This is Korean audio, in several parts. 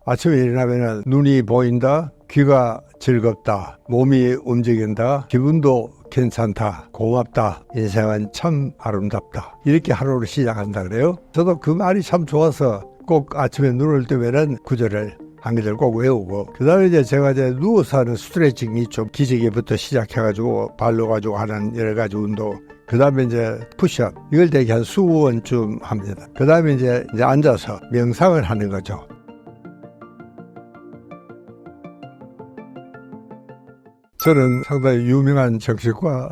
아침에 일어나면 눈이 보인다, 귀가 즐겁다, 몸이 움직인다, 기분도 괜찮다, 고맙다, 인생은 참 아름답다. 이렇게 하루를 시작한다 그래요. 저도 그 말이 참 좋아서 꼭 아침에 눈을 뜨면은 구절을 한 구절 꼭 외우고, 그 다음에 이제 제가 누워서 하는 스트레칭이 좀 기지개부터 시작해가지고 발로 가지고 하는 여러 가지 운동, 그 다음에 이제 푸시업, 이걸 되게 한 20번쯤 합니다. 그 다음에 이제 앉아서 명상을 하는 거죠. 저는 상당히 유명한 정신과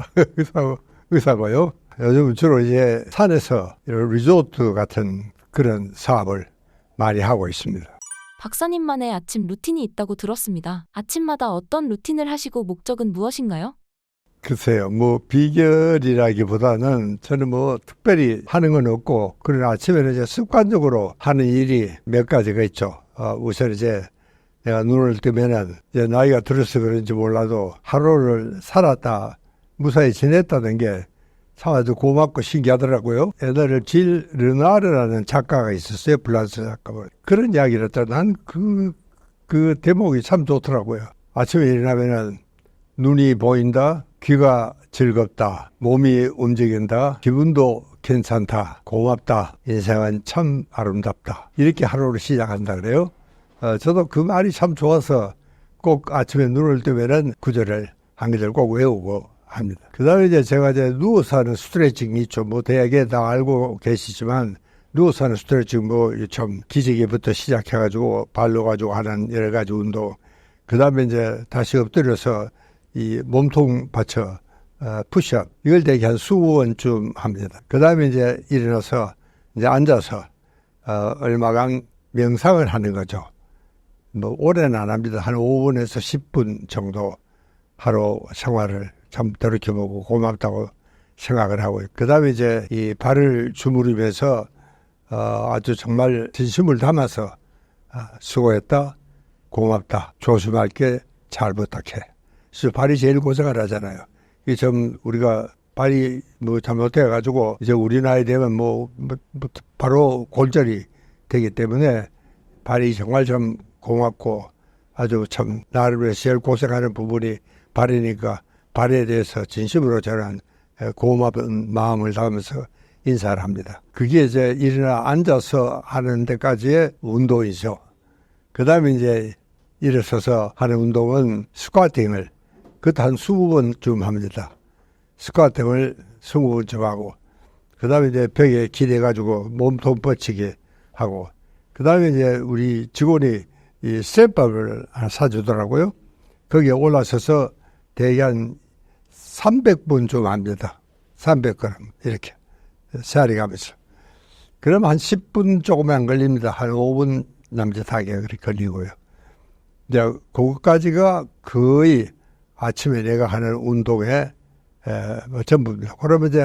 의사고요. 요즘 주로 이제 산에서 이런 리조트 같은 그런 사업을 많이 하고 있습니다. 박사님만의 아침 루틴이 있다고 들었습니다. 아침마다 어떤 루틴을 하시고 목적은 무엇인가요? 글쎄요, 비결이라기보다는 저는 특별히 하는 건 없고, 그러나 아침에는 이제 습관적으로 하는 일이 몇 가지가 있죠. 우선 이제 내가 눈을 뜨면은 이제 나이가 들어서 그런지 몰라도 하루를 살았다, 무사히 지냈다는 게 참 아주 고맙고 신기하더라고요. 옛날에 질 르나르라는 작가가 있었어요. 프랑스 작가. 그런 이야기를 했다. 난 그 대목이 참 좋더라고요. 아침에 일어나면은 눈이 보인다, 귀가 즐겁다, 몸이 움직인다, 기분도 괜찮다, 고맙다, 인생은 참 아름답다. 이렇게 하루를 시작한다 그래요. 저도 그 말이 참 좋아서 꼭 아침에 눈을 뜨면은 구절을 한 구절 꼭 외우고 합니다. 그 다음에 이제 제가 누워서 하는 스트레칭이 좀 대개 다 알고 계시지만, 누워서 하는 스트레칭 좀 기지개부터 시작해가지고 발로 가지고 하는 여러 가지 운동, 그 다음에 이제 다시 엎드려서 이 몸통 받쳐 푸시업, 이걸 되게 한 20번쯤 합니다. 그 다음에 이제 일어나서 이제 앉아서 얼마간 명상을 하는 거죠. 오래는 안 합니다. 한 5분에서 10분 정도 하루 생활을 참 돌이켜보고 고맙다고 생각을 하고, 그 다음에 이제 이 발을 주무르면서 아주 정말 진심을 담아서 수고했다, 고맙다, 조심할게, 잘 부탁해. 그래서 발이 제일 고생을 하잖아요. 이게 좀 우리가 발이 잘못해가지고 이제 우리 나이 되면 바로 골절이 되기 때문에 발이 정말 좀 고맙고 아주 참 나를 위해 제일 고생하는 부분이 발이니까, 발에 대해서 진심으로 저는 고마운 마음을 담으면서 인사를 합니다. 그게 이제 일어나 앉아서 하는 데까지의 운동이죠. 그 다음에 이제 일어서서 하는 운동은 스쿼팅을 그것도 한 20번쯤 합니다. 스쿼팅을 20번쯤 하고, 그 다음에 이제 벽에 기대가지고 몸통 뻗치게 하고, 그 다음에 이제 우리 직원이 이 셋밥을 하나 사주더라고요. 거기에 올라서서 대개 한 300번 좀 합니다. 300g 이렇게 세알이 가면서. 그럼 한 10분 조금 안 걸립니다. 한 5분 남짓하게 그렇게 걸리고요. 이제 그것까지가 거의 아침에 내가 하는 운동의 전부입니다. 그러면 이제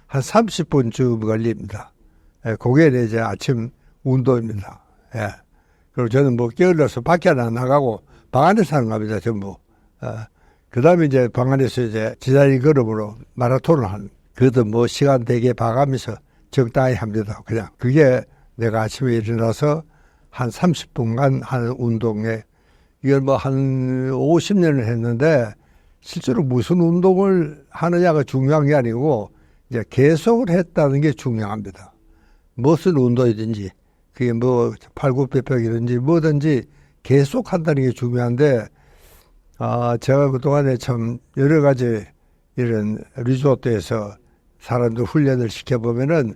한 30분쯤 걸립니다. 그게 이제 아침 운동입니다. 그리고 저는 게을러서 밖에 안 나가고 방 안에서 하는 겁니다, 전부. 그 다음에 이제 방 안에서 이제 제자리 걸음으로 마라톤을 하는, 그것도 시간 되게 봐가면서 적당히 합니다. 그냥. 그게 내가 아침에 일어나서 한 30분간 하는 운동에, 이걸 한 50년을 했는데, 실제로 무슨 운동을 하느냐가 중요한 게 아니고, 이제 계속을 했다는 게 중요합니다. 무슨 운동이든지, 그게 팔굽혀펴기든지 뭐든지 계속 한다는 게 중요한데, 제가 그동안에 참 여러 가지 이런 리조트에서 사람들 훈련을 시켜보면은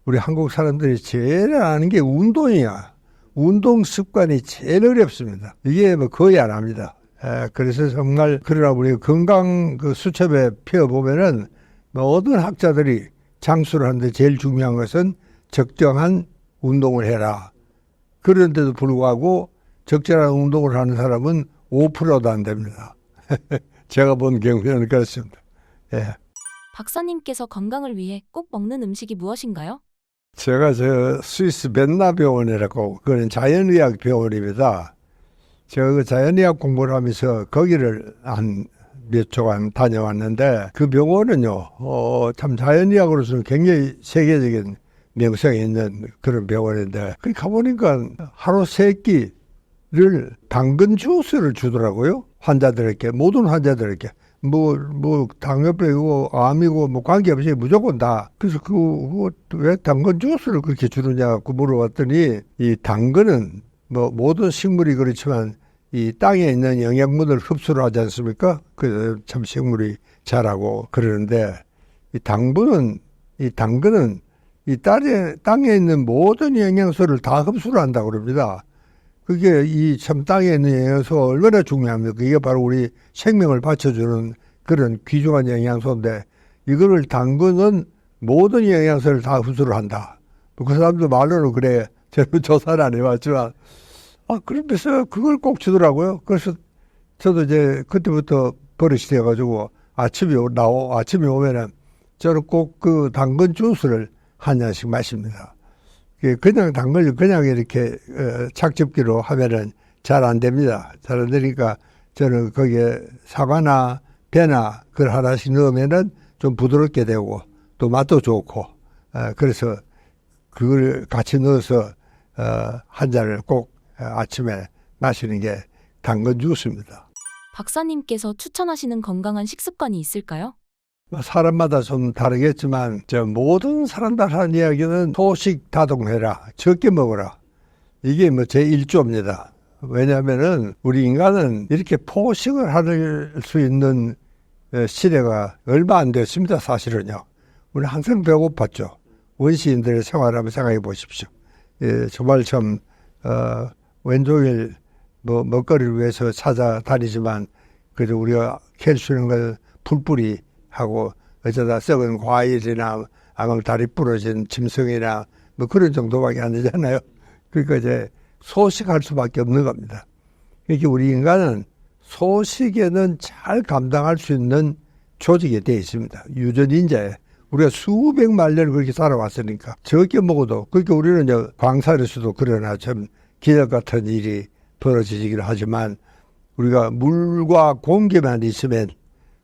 우리 한국 사람들이 제일 안 하는 게 운동이야. 운동 습관이 제일 어렵습니다. 이게 거의 안 합니다. 그래서 정말, 그러나 우리 건강 수첩에 펴보면은 모든 학자들이 장수를 하는데 제일 중요한 것은 적정한 운동을 해라. 그런데도 불구하고 적절한 운동을 하는 사람은 5%도 안 됩니다. 제가 본 경우에는 그렇습니다. 예. 박사님께서 건강을 위해 꼭 먹는 음식이 무엇인가요? 제가 스위스 벤나 병원이라고, 그건 자연의학 병원입니다. 제가 그 자연의학 공부를 하면서 거기를 한 몇 주간 다녀왔는데, 그 병원은요, 참 자연의학으로서는 굉장히 세계적인 명성이 있는 그런 병원인데, 거기 가보니까 하루 3끼 당근 주스를 주더라고요. 환자들에게, 모든 환자들에게. 당뇨병이고, 암이고, 관계없이 무조건 다. 그래서 왜 당근 주스를 그렇게 주느냐고 물어봤더니, 이 당근은 모든 식물이 그렇지만, 이 땅에 있는 영양분을 흡수를 하지 않습니까? 그 참 식물이 자라고 그러는데, 당근은 이 땅에 있는 모든 영양소를 다 흡수를 한다고 그럽니다. 그게 이 참 땅에 있는 영양소가 얼마나 중요합니까? 이게 바로 우리 생명을 받쳐주는 그런 귀중한 영양소인데, 이거를 당근은 모든 영양소를 다 흡수를 한다. 그 사람도 말로는 그래. 저는 조사를 안 해봤지만, 그러면서 그걸 꼭 주더라고요. 그래서 저도 이제 그때부터 버릇이 돼가지고 아침에 오면은 저는 꼭 그 당근 주스를 한 잔씩 마십니다. 그냥 당근을 그냥 이렇게 착즙기로 하면은 잘 안 됩니다. 잘 안 되니까 저는 거기에 사과나 배나 그걸 하나씩 넣으면은 좀 부드럽게 되고 또 맛도 좋고 그래서 그걸 같이 넣어서 한 잔을 꼭 아침에 마시는 게 당근 주스입니다. 박사님께서 추천하시는 건강한 식습관이 있을까요? 사람마다 좀 다르겠지만 모든 사람들 하는 이야기는 소식 다동해라, 적게 먹어라. 이게 제 1조입니다. 왜냐하면은 우리 인간은 이렇게 포식을 할 수 있는 시대가 얼마 안 됐습니다. 사실은요. 우리 항상 배고팠죠. 원시인들의 생활을 한번 생각해 보십시오. 정말 참 왼종일 먹거리를 위해서 찾아다니지만 그래도 우리가 캘 수 있는 걸 풀뿌리 하고 어쩌다 썩은 과일이나 다리 부러진 짐승이나 그런 정도밖에 안 되잖아요. 그러니까 이제 소식할 수밖에 없는 겁니다. 그러니까 우리 인간은 소식에는 잘 감당할 수 있는 조직이 되어 있습니다. 유전인자에 우리가 수백만 년을 그렇게 살아왔으니까 적게 먹어도 그러니까 우리는 이제 광산에서도 그러나 참 기적 같은 일이 벌어지기를 하지만 우리가 물과 공기만 있으면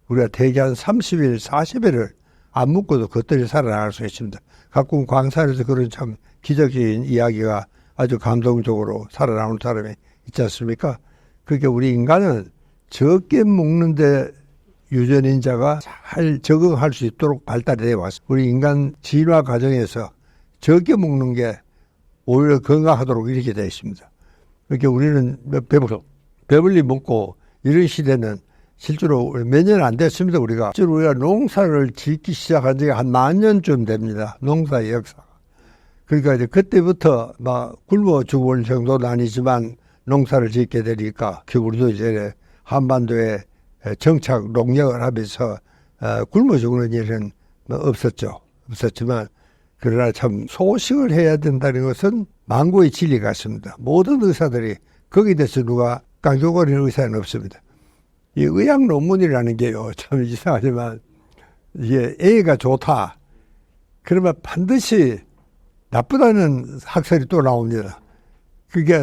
우리가 대개 한 30일, 40일을 안 먹고도 겉들이 살아나갈 수 있습니다. 가끔 광산에서 그런 참 기적적인 이야기가 아주 감동적으로 살아나오는 사람이 있지 않습니까? 그러니까 우리 인간은 적게 먹는데 유전인자가 잘 적응할 수 있도록 발달이 되어 왔습니다. 우리 인간 진화 과정에서 적게 먹는 게 오히려 건강하도록 이렇게 되어 있습니다. 그러니까 우리는 배불리 먹고 이런 시대는 실제로 몇 년 안 됐습니다. 실제로 우리가 농사를 짓기 시작한 지가 한 10,000년쯤 됩니다. 농사의 역사가. 그러니까 이제 그때부터 굶어 죽을 정도는 아니지만 농사를 짓게 되니까 우리도 이제 한반도에 정착 농역을 하면서 굶어 죽는 일은 없었지만 그러나 참 소식을 해야 된다는 것은 만고의 진리 같습니다. 모든 의사들이 거기에 대해서 누가 깡조거리는 의사는 없습니다. 이 의학 논문이라는 게요, 참 이상하지만, 이게 A가 좋다. 그러면 반드시 나쁘다는 학설이 또 나옵니다. 그게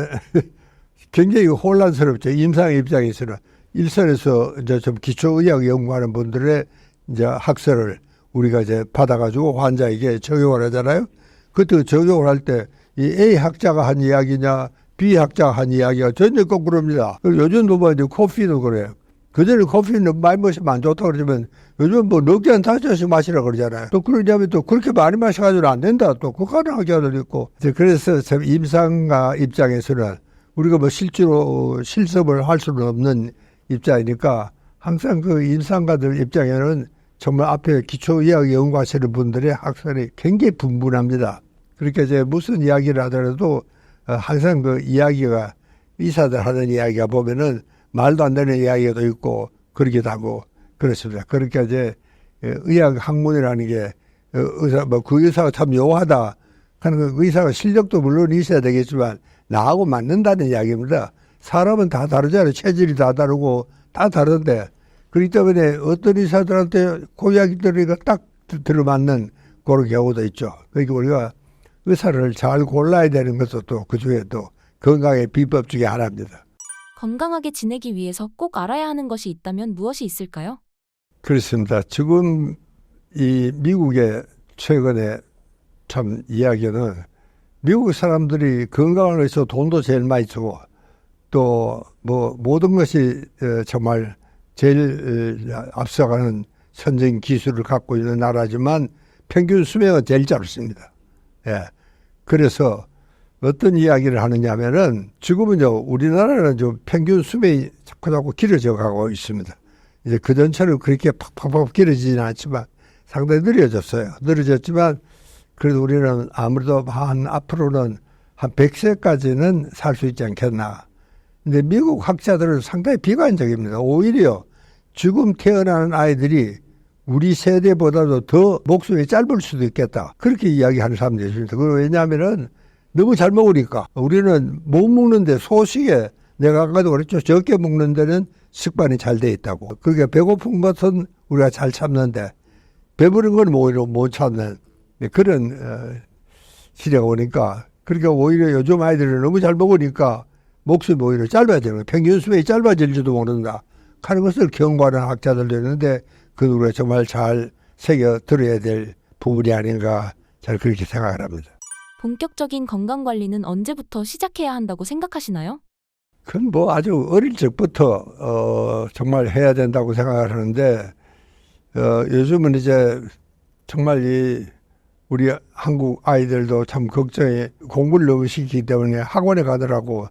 굉장히 혼란스럽죠. 임상 입장에서는. 일선에서 이제 좀 기초의학 연구하는 분들의 이제 학설을 우리가 이제 받아가지고 환자에게 적용을 하잖아요. 그때 적용을 할 때 이 A 학자가 한 이야기냐, B 학자가 한 이야기가 전혀 거꾸로입니다. 요즘도 이제 커피도 그래요. 그전에 커피는 많이 마시면 안 좋다고 그러지만 요즘 넉 잔, 5잔씩 마시라 그러잖아요. 또 그러냐면 또 그렇게 많이 마셔가지고는 안 된다. 또 그거는 하기도 있고. 그래서 참 임상가 입장에서는 우리가 실제로 실습을 할 수는 없는 입장이니까 항상 그 임상가들 입장에는 정말 앞에 기초의학 연구하시는 분들의 학설이 굉장히 분분합니다. 그러니까 이제 무슨 이야기를 하더라도 항상 그 이야기가 의사들 하는 이야기가 보면은 말도 안 되는 이야기도 있고 그러기도 하고 그렇습니다. 그러니까 이제 의학 학문이라는 게 그 의사가 참 요하다 하는 그 의사가 실력도 물론 있어야 되겠지만 나하고 맞는다는 이야기입니다. 사람은 다 다르잖아요. 체질이 다 다르고 다 다른데 그렇기 때문에 어떤 의사들한테 그 이야기들이 딱 들어맞는 그런 경우도 있죠. 그러니까 우리가 의사를 잘 골라야 되는 것도 또 그중에 또 건강의 비법 중에 하나입니다. 건강하게 지내기 위해서 꼭 알아야 하는 것이 있다면 무엇이 있을까요? 그렇습니다. 지금 이 미국의 최근에 참 이야기는 미국 사람들이 건강을 위해서 돈도 제일 많이 쓰고 또 뭐 모든 것이 정말 제일 앞서가는 선진 기술을 갖고 있는 나라지만 평균 수명은 제일 짧습니다. 예. 그래서 어떤 이야기를 하느냐면은 지금은요 우리나라는 좀 평균 수명이 자꾸 길어져 가고 있습니다. 이제 그전처럼 그렇게 팍팍팍 길어지지는 않지만 상당히 늘어졌지만 그래도 우리는 아무래도 앞으로는 한 100세까지는 살 수 있지 않겠나. 근데 미국 학자들은 상당히 비관적입니다. 오히려 지금 태어나는 아이들이 우리 세대보다도 더 목숨이 짧을 수도 있겠다. 그렇게 이야기하는 사람들이 있습니다. 왜냐하면은 너무 잘 먹으니까. 우리는 못 먹는데 소식에 내가 아까도 그랬죠. 적게 먹는 데는 습관이 잘 돼 있다고. 그러니까 배고픈 것은 우리가 잘 참는데 배부른 건 오히려 못 참는 그런 시대가 오니까 그러니까 오히려 요즘 아이들은 너무 잘 먹으니까 목숨이 오히려 짧아지는 거예요. 평균 수명이 짧아질지도 모른다 하는 것을 경고하는 학자들도 있는데 그건 우리가 정말 잘 새겨 들어야 될 부분이 아닌가 잘 그렇게 생각을 합니다. 본격적인 건강관리는 언제부터 시작해야 한다고 생각하시나요? 그건 뭐 아주 어릴 적부터 정말 해야 된다고 생각을 하는데 요즘은 이제 정말 우리 한국 아이들도 참 걱정이 공부를 너무 시키기 때문에 학원에 가더라고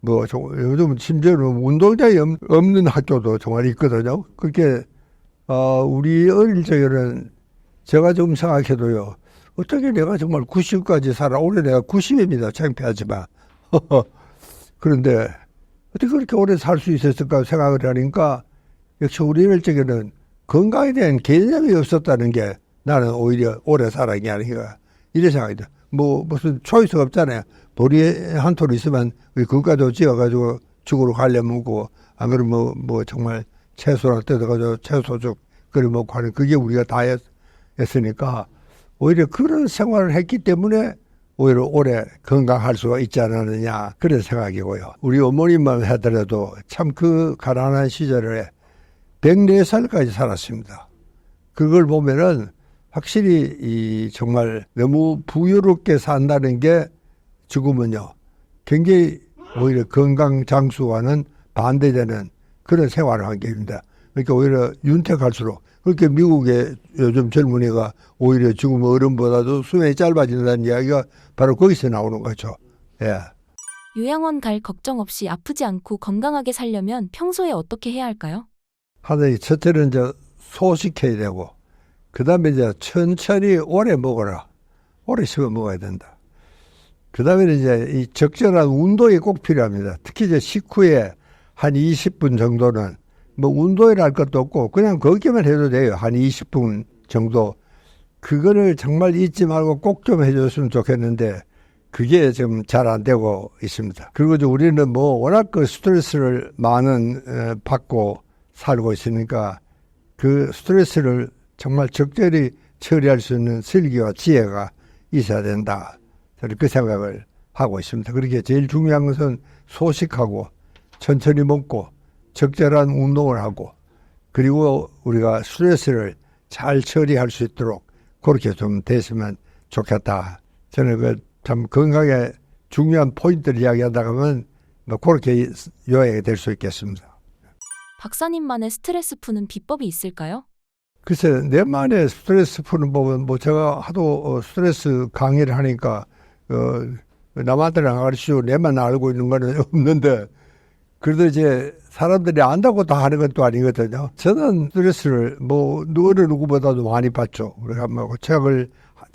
뭐 요즘 심지어는 운동장이 없는 학교도 정말 있거든요. 그게 우리 어릴 적에는 제가 좀 생각해도요. 어떻게 내가 정말 90까지 살아. 올해 내가 90입니다. 창피하지만. 그런데 어떻게 그렇게 오래 살 수 있었을까 생각을 하니까 역시 우리 어릴 적에는 건강에 대한 개념이 없었다는 게 나는 오히려 오래 살아간 게 아닌가. 이런 생각이 들어요. 무슨 초이스가 없잖아요. 보리에 한 톨 있으면 그것까지 찍어가지고 죽으러 가려면 먹고 안 그러면 뭐 정말 채소랑 뜯어가지고 채소죽 끓여 먹고 하는 그게 우리가 다 했으니까 오히려 그런 생활을 했기 때문에 오히려 오래 건강할 수가 있지 않았느냐 그런 생각이고요. 우리 어머님만 하더라도 참 그 가난한 시절에 104살까지 살았습니다. 그걸 보면은 확실히 정말 너무 부유롭게 산다는 게 지금은요 굉장히 오히려 건강 장수와는 반대되는 그런 생활 환경입니다. 그러니까 오히려 윤택할수록 그렇게 미국의 요즘 젊은이가 오히려 지금 어른보다도 수명이 짧아진다는 이야기가 바로 거기서 나오는 거죠. 예. 요양원 갈 걱정 없이 아프지 않고 건강하게 살려면 평소에 어떻게 해야 할까요? 하나의 첫째는 이제 소식해야 되고 그 다음에 이제 천천히 오래 먹어라. 오래 씹어 먹어야 된다. 그 다음에 이제 이 적절한 운동이 꼭 필요합니다. 특히 이제 식후에 한 20분 정도는 뭐 운동이라 할 것도 없고 그냥 걷기만 해도 돼요. 한 20분 정도. 그거를 정말 잊지 말고 꼭 좀 해줬으면 좋겠는데 그게 좀 잘 안 되고 있습니다. 그리고 이제 우리는 뭐 워낙 그 스트레스를 많은 받고 살고 있으니까 그 스트레스를 정말 적절히 처리할 수 있는 슬기와 지혜가 있어야 된다. 저는 그 생각을 하고 있습니다. 그렇게 제일 중요한 것은 소식하고 천천히 먹고 적절한 운동을 하고 그리고 우리가 스트레스를 잘 처리할 수 있도록 그렇게 좀 됐으면 좋겠다. 저는 그 참 건강에 중요한 포인트를 이야기하다 보면 뭐 그렇게 요약이 될 수 있겠습니다. 박사님만의 스트레스 푸는 비법이 있을까요? 글쎄 내만의 스트레스 푸는 법은 뭐 제가 하도 스트레스 강의를 하니까 남한테는 안 가르치고 내만 알고 있는 거는 없는데 그래도 이제 사람들이 안다고 다 하는 것도 아니거든요. 저는 스트레스를 뭐 어느 누구보다도 많이 받죠. 그래서 뭐 책을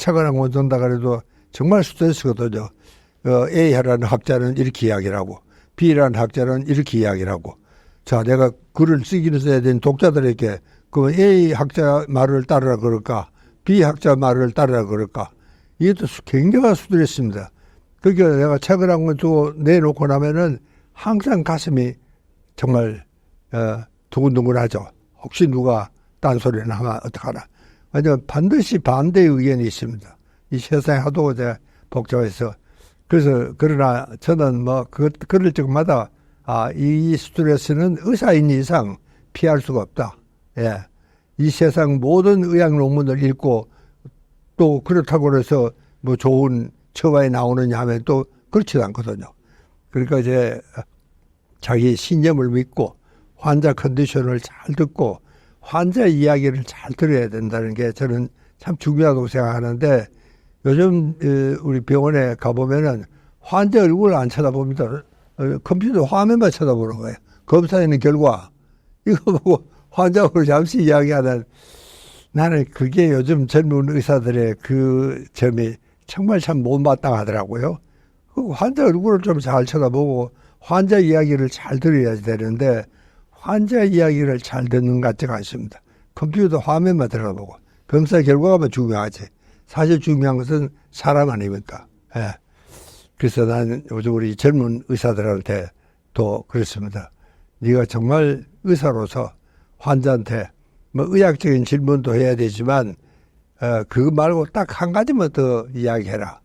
한 권 쓴다 그래도 정말 스트레스거든요. A라는 학자는 이렇게 이야기를 하고 B라는 학자는 이렇게 이야기를 하고 자 내가 글을 쓰기는 써야 되는 독자들에게 그 A 학자 말을 따르라 그럴까 B 학자 말을 따르라 그럴까 이것도 굉장한 스트레스입니다. 그러니까 내가 책을 한 권 두고 내놓고 나면은 항상 가슴이 정말 두근두근하죠. 혹시 누가 딴소리를 하면 어떡하나. 왜냐하면 반드시 반대의 의견이 있습니다. 이 세상에 하도 이제 복잡해서. 그래서 그러나 저는 뭐 그럴 적마다 이 스트레스는 의사인 이상 피할 수가 없다. 예. 이 세상 모든 의학 논문을 읽고 또 그렇다고 해서 뭐 좋은 처방이 나오느냐 하면 또 그렇지도 않거든요. 그러니까 이제 자기 신념을 믿고 환자 컨디션을 잘 듣고 환자 이야기를 잘 들어야 된다는 게 저는 참 중요하다고 생각하는데 요즘 우리 병원에 가보면은 환자 얼굴을 안 쳐다봅니다. 컴퓨터 화면만 쳐다보는 거예요. 검사하는 결과 이거 보고 환자하고 잠시 이야기하는 나는 그게 요즘 젊은 의사들의 그 점이 정말 참 못마땅하더라고요. 환자 얼굴을 좀 잘 쳐다보고 환자 이야기를 잘 들어야 되는데 환자 이야기를 잘 듣는 것 같지가 않습니다. 컴퓨터 화면만 들어보고 검사 결과가 중요하지. 사실 중요한 것은 사람 아닙니까? 예. 그래서 나는 요즘 우리 젊은 의사들한테 또 그렇습니다. 네가 정말 의사로서 환자한테 뭐 의학적인 질문도 해야 되지만 그거 말고 딱 한 가지만 더 이야기해라.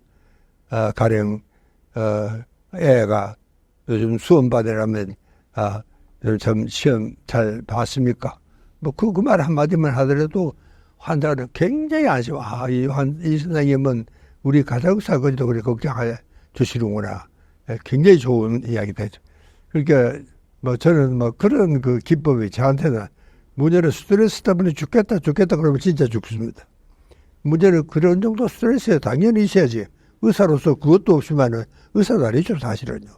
가령 애가 요즘 수험 받으려면 좀 시험 잘 봤습니까? 뭐 그 말 한마디만 하더라도 환자는 굉장히 안심. 이 선생님은 우리 가족사 건도 그래 걱정해 주시는구나. 굉장히 좋은 이야기 되죠. 그러니까 뭐 저는 뭐 그런 그 기법이 저한테는 문제는 스트레스 때문에 죽겠다 그러면 진짜 죽습니다. 문제는 그런 정도 스트레스에 당연히 있어야지. 의사로서 그것도 없으면은 의사도 아니죠, 사실은요.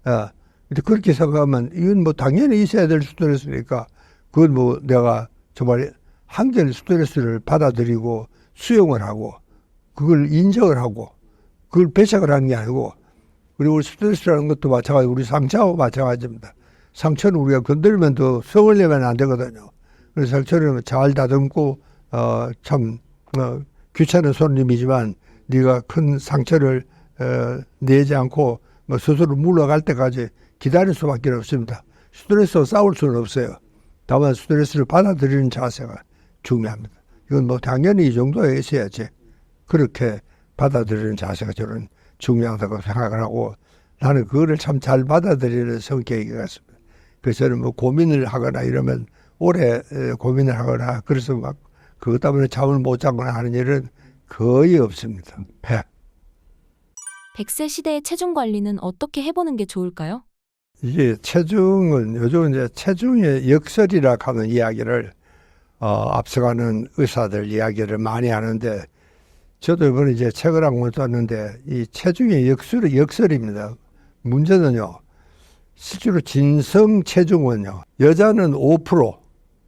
근데 그렇게 생각하면 이건 뭐 당연히 있어야 될 스트레스니까 그건 뭐 내가 정말 한결 스트레스를 받아들이고 수용을 하고 그걸 인정을 하고 그걸 배척을 하는 게 아니고 그리고 스트레스라는 것도 마찬가지고 우리 상처하고 마찬가지입니다. 상처는 우리가 건들면 더 성을 내면 안 되거든요. 그래서 상처는 잘 다듬고 귀찮은 손님이지만 네가 큰 상처를 내지 않고 뭐 스스로 물러갈 때까지 기다릴 수밖에 없습니다. 스트레스와 싸울 수는 없어요. 다만 스트레스를 받아들이는 자세가 중요합니다. 이건 뭐 당연히 이 정도에 있어야지. 그렇게 받아들이는 자세가 저는 중요하다고 생각을 하고 나는 그거를 참 잘 받아들이는 성격인 것 같습니다. 그래서 저는 뭐 고민을 하거나 이러면 오래 고민을 하거나 그래서 막 그것 때문에 잠을 못 자거나 하는 일은 거의 없습니다. 100세 시대의 체중 관리는 어떻게 해보는 게 좋을까요? 이게 체중은 요즘 이제 체중의 역설이라 하는 이야기를 앞서가는 의사들 이야기를 많이 하는데 저도 이번에 이제 책을 한 권 썼는데 이 체중의 역설입니다. 문제는요. 실제로 진성 체중은요. 여자는 5%,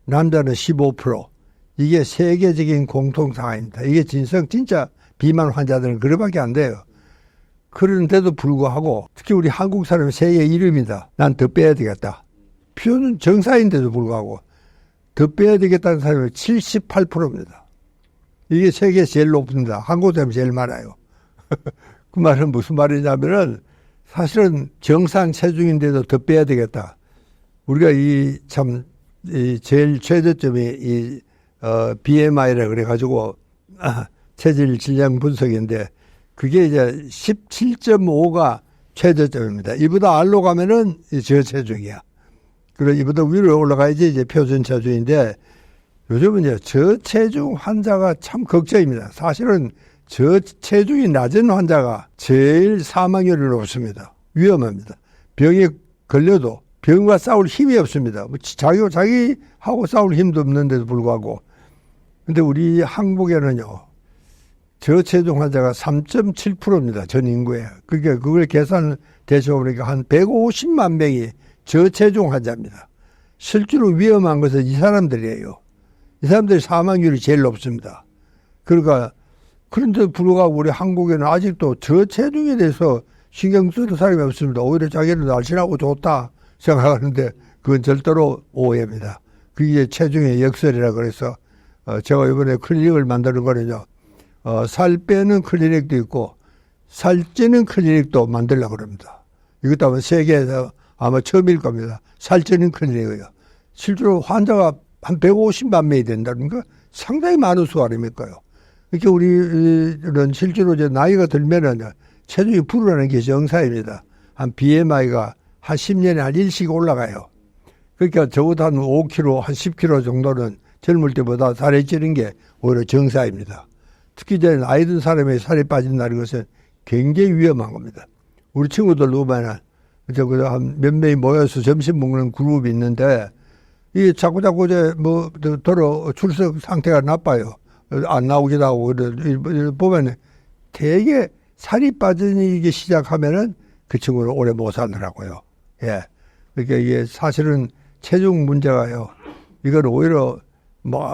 남자는 15%. 이게 세계적인 공통사항입니다. 이게 진짜 비만 환자들은 그거밖에 안 돼요. 그런데도 불구하고 특히 우리 한국 사람은 세계 1위입니다. 난 더 빼야 되겠다. 표는 정상인데도 불구하고 더 빼야 되겠다는 사람이 78%입니다. 이게 세계에서 제일 높습니다. 한국 사람이 제일 많아요. 그 말은 무슨 말이냐면은 사실은 정상 체중인데도 더 빼야 되겠다. 우리가 제일 최저점이 BMI라 그래가지고 체질 질량 분석인데 그게 이제 17.5가 최저점입니다. 이보다 아래로 가면은 저체중이야. 그리고 이보다 위로 올라가야지 이제 표준 체중인데 요즘은 이제 저체중 환자가 참 걱정입니다. 사실은 저체중이 낮은 환자가 제일 사망률이 높습니다. 위험합니다. 병에 걸려도 병과 싸울 힘이 없습니다. 자기하고 싸울 힘도 없는데도 불구하고. 근데 우리 한국에는요, 저체중 환자가 3.7%입니다. 전 인구에. 그러니까 그걸 계산을 대충 보니까 한 150만 명이 저체중 환자입니다. 실제로 위험한 것은 이 사람들이에요. 이 사람들이 사망률이 제일 높습니다. 그러니까 그런데 불구하고 우리 한국에는 아직도 저체중에 대해서 신경 쓰는 사람이 없습니다. 오히려 자기는 날씬하고 좋다 생각하는데 그건 절대로 오해입니다. 그게 체중의 역설이라 그래서 제가 이번에 클리닉을 만드는 거는요. 살 빼는 클리닉도 있고 살 찌는 클리닉도 만들려고 합니다. 이것도 아마 세계에서 아마 처음일 겁니다. 살 찌는 클리닉이요. 실제로 환자가 한 150만 명이 된다는 거 상당히 많은 수 아닙니까요? 이렇게 우리는 실제로 이제 나이가 들면은 체중이 불어나는 게 정상입니다. 한 BMI가 한 10년에 한 1씩 올라가요. 그러니까 적어도 한 5kg, 한 10kg 정도는 젊을 때보다 살이 찌는 게 오히려 정상입니다. 특히 이제 나이 든 사람의 살이 빠진다는 것은 굉장히 위험한 겁니다. 우리 친구들 보면은 한 몇 명이 모여서 점심 먹는 그룹이 있는데, 이게 자꾸 이제 출석 상태가 나빠요. 안 나오기도 하고, 보면 되게 살이 빠지기 시작하면은 그 친구는 오래 못 사느라고요. 예. 그러니까 이게 사실은 체중 문제가요. 이건 오히려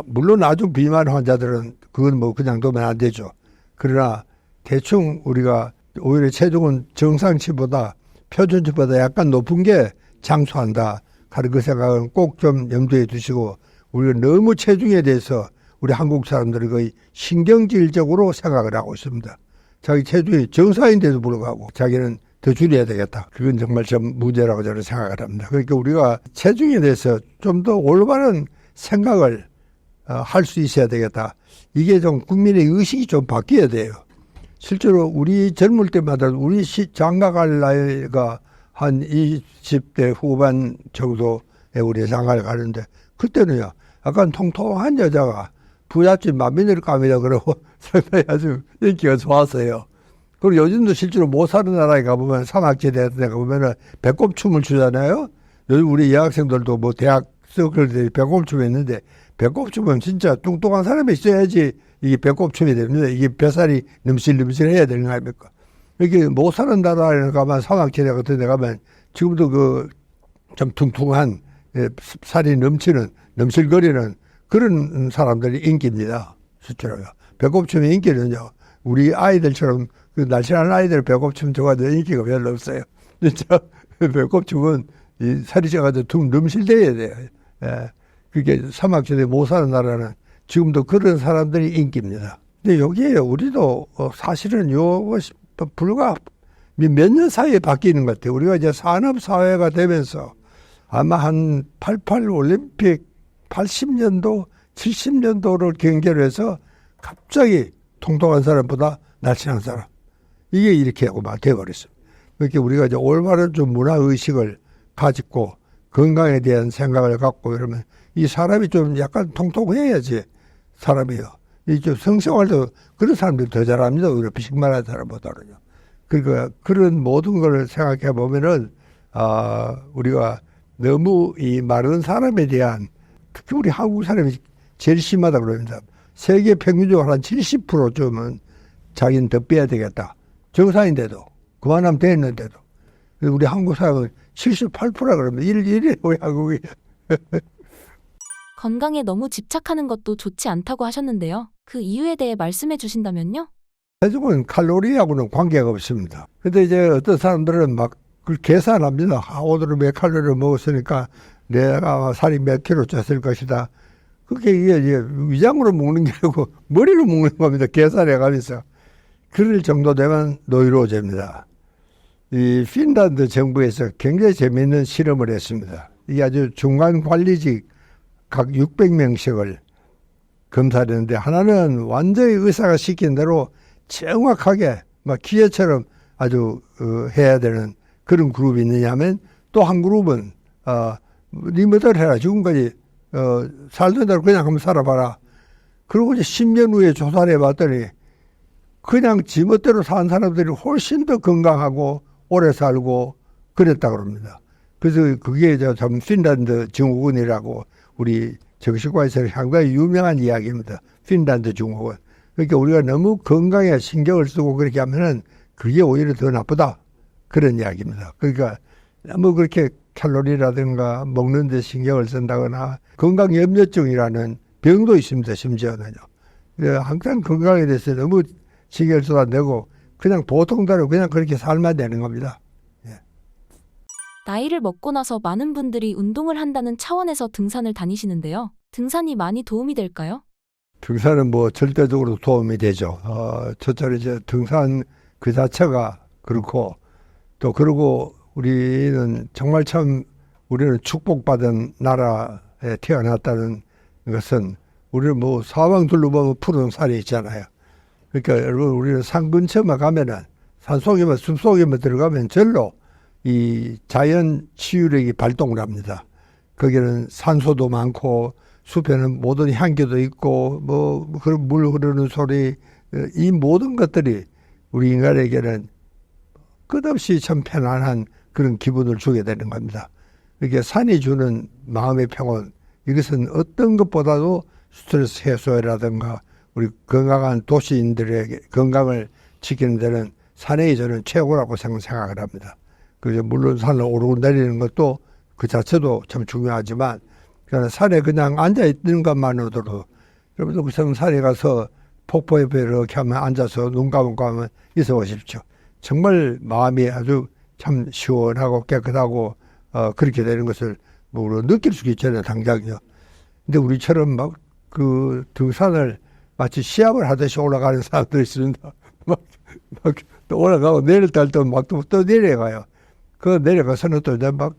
물론 아주 비만 환자들은 그건 그냥 두면 안 되죠. 그러나 대충 우리가 오히려 체중은 정상치보다 표준치보다 약간 높은 게 장수한다 하는 그 생각은 꼭 좀 염두에 두시고, 우리가 너무 체중에 대해서 우리 한국 사람들이 거의 신경질적으로 생각을 하고 있습니다. 자기 체중이 정상인데도 불구하고 자기는 더 줄여야 되겠다. 그건 정말 좀 문제라고 저는 생각을 합니다. 그러니까 우리가 체중에 대해서 좀 더 올바른 생각을 할 수 있어야 되겠다. 이게 좀 국민의 의식이 좀 바뀌어야 돼요. 실제로 우리 젊을 때마다 우리 장가갈 나이가 한 20대 후반 정도에 우리 장가를 가는데, 그때는요 약간 통통한 여자가 부잣집 만민일감이라 그러고 상당히 아주 인기가 좋았어요. 그리고 요즘도 실제로 못 사는 나라에 가보면, 사막지대 같은 데 가보면은 배꼽춤을 추잖아요. 요즘 우리 여학생들도 대학 서클들이 배꼽춤 했는데, 배꼽춤은 진짜 뚱뚱한 사람이 있어야지 이게 배꼽춤이 됩니다. 이게 뱃살이 넘실넘실 해야 되는 거 아닙니까? 이렇게 못 사는 나라에 가면, 사막지대 같은 데 가면 지금도 좀 퉁퉁한, 살이 넘실거리는 그런 사람들이 인기입니다. 실제로요. 배꼽춤의 인기는요, 우리 아이들처럼 날씬한 아이들 배꼽춤 좋아하는 인기가 별로 없어요. 진짜 배꼽춤은 이 살이 쪄가지고 퉁 넘실대야 돼요. 예. 그게 사막지대 못 사는 나라는 지금도 그런 사람들이 인기입니다. 근데 여기에 우리도 사실은 불과 몇 년 사이에 바뀌는 것 같아요. 우리가 이제 산업사회가 되면서 아마 한 88 올림픽 80년도, 70년도를 경계로 해서 갑자기 통통한 사람보다 날씬한 사람, 이게 이렇게 하고 막 돼버렸어요. 그렇게 우리가 이제 올바른 좀 문화의식을 가지고 건강에 대한 생각을 갖고 이러면 이 사람이 좀 약간 통통해야지 사람이요. 이 좀 성생활도 그런 사람들이 더 잘합니다. 오히려 비식만한 사람보다는요. 그러니까 그런 모든 걸 생각해 보면은, 우리가 너무 이 마른 사람에 대한, 특히 우리 한국 사람이 제일 심하다 그럽니다. 세계 평균적으로 한 70%쯤은 자기는 더 빼야 되겠다. 정상인데도, 그만하면 됐는데도. 우리 한국 사람은 78%라 그러면 1위에 우리 한국이. 건강에 너무 집착하는 것도 좋지 않다고 하셨는데요. 그 이유에 대해 말씀해 주신다면요? 체중은 칼로리하고는 관계가 없습니다. 근데 이제 어떤 사람들은 막 그걸 계산합니다. 오늘은 몇 칼로리를 먹었으니까 내가 살이 몇 킬로 쪘을 것이다. 그게 이게 위장으로 먹는 게 아니고 머리로 먹는 겁니다. 계산해 가면서. 그럴 정도 되면 노이로제입니다. 이 핀란드 정부에서 굉장히 재미있는 실험을 했습니다. 이게 아주 중간 관리직 각 600명씩을 검사를 했는데, 하나는 완전히 의사가 시킨 대로 정확하게 막 기계처럼 아주 해야 되는 그런 그룹이 있느냐 하면, 또 한 그룹은 네 멋대로 해라. 지금까지 살던 대로 그냥 한번 살아봐라. 그리고 이제 10년 후에 조사를 해봤더니 그냥 지 멋대로 사는 사람들이 훨씬 더 건강하고 오래 살고 그랬다고 합니다. 그래서 그게 참 핀란드 증후군이라고 우리 정신과에서 상당히 유명한 이야기입니다. 핀란드 증후군. 그러니까 우리가 너무 건강에 신경을 쓰고 그렇게 하면은 그게 오히려 더 나쁘다. 그런 이야기입니다. 그러니까 너무 그렇게 칼로리라든가 먹는 데 신경을 쓴다거나 건강염려증이라는 병도 있습니다. 심지어는요. 항상 건강에 대해서 너무 신경을 쏟아내고 그냥 보통대로 그냥 그렇게 살면 되는 겁니다. 예. 나이를 먹고 나서 많은 분들이 운동을 한다는 차원에서 등산을 다니시는데요. 등산이 많이 도움이 될까요? 등산은 절대적으로 도움이 되죠. 첫째로 이제 등산 그 자체가 그렇고, 또 그리고 우리는 정말 참 우리는 축복받은 나라에 태어났다는 것은, 우리는 사방 둘러보면 푸른 산이 있잖아요. 그러니까 여러분, 우리는 산 근처만 가면은, 산 속에만, 숲 속에만 들어가면 절로 이 자연 치유력이 발동을 합니다. 거기는 산소도 많고, 숲에는 모든 향기도 있고, 그런 물 흐르는 소리, 이 모든 것들이 우리 인간에게는 끝없이 참 편안한 그런 기분을 주게 되는 겁니다. 이렇게 산이 주는 마음의 평온, 이것은 어떤 것보다도 스트레스 해소라든가 우리 건강한 도시인들에게 건강을 지키는 데는 산이 저는 최고라고 생각을 합니다. 그래서 물론 산을 오르고 내리는 것도 그 자체도 참 중요하지만 그러니까 산에 그냥 앉아있는 것만으로도 여러분들 우선 산에 가서 폭포 옆에 이렇게 하면 앉아서 눈 감고 하면 있어 보십시오. 정말 마음이 아주 참 시원하고 깨끗하고 그렇게 되는 것을 뭐 느낄 수 있잖아요, 당장요. 근데 우리처럼 막 그 등산을 마치 시합을 하듯이 올라가는 사람들이 있습니다. 막 또 올라가고 내릴 때도 막 또 내려가요. 그 내려가서는 또 이제 막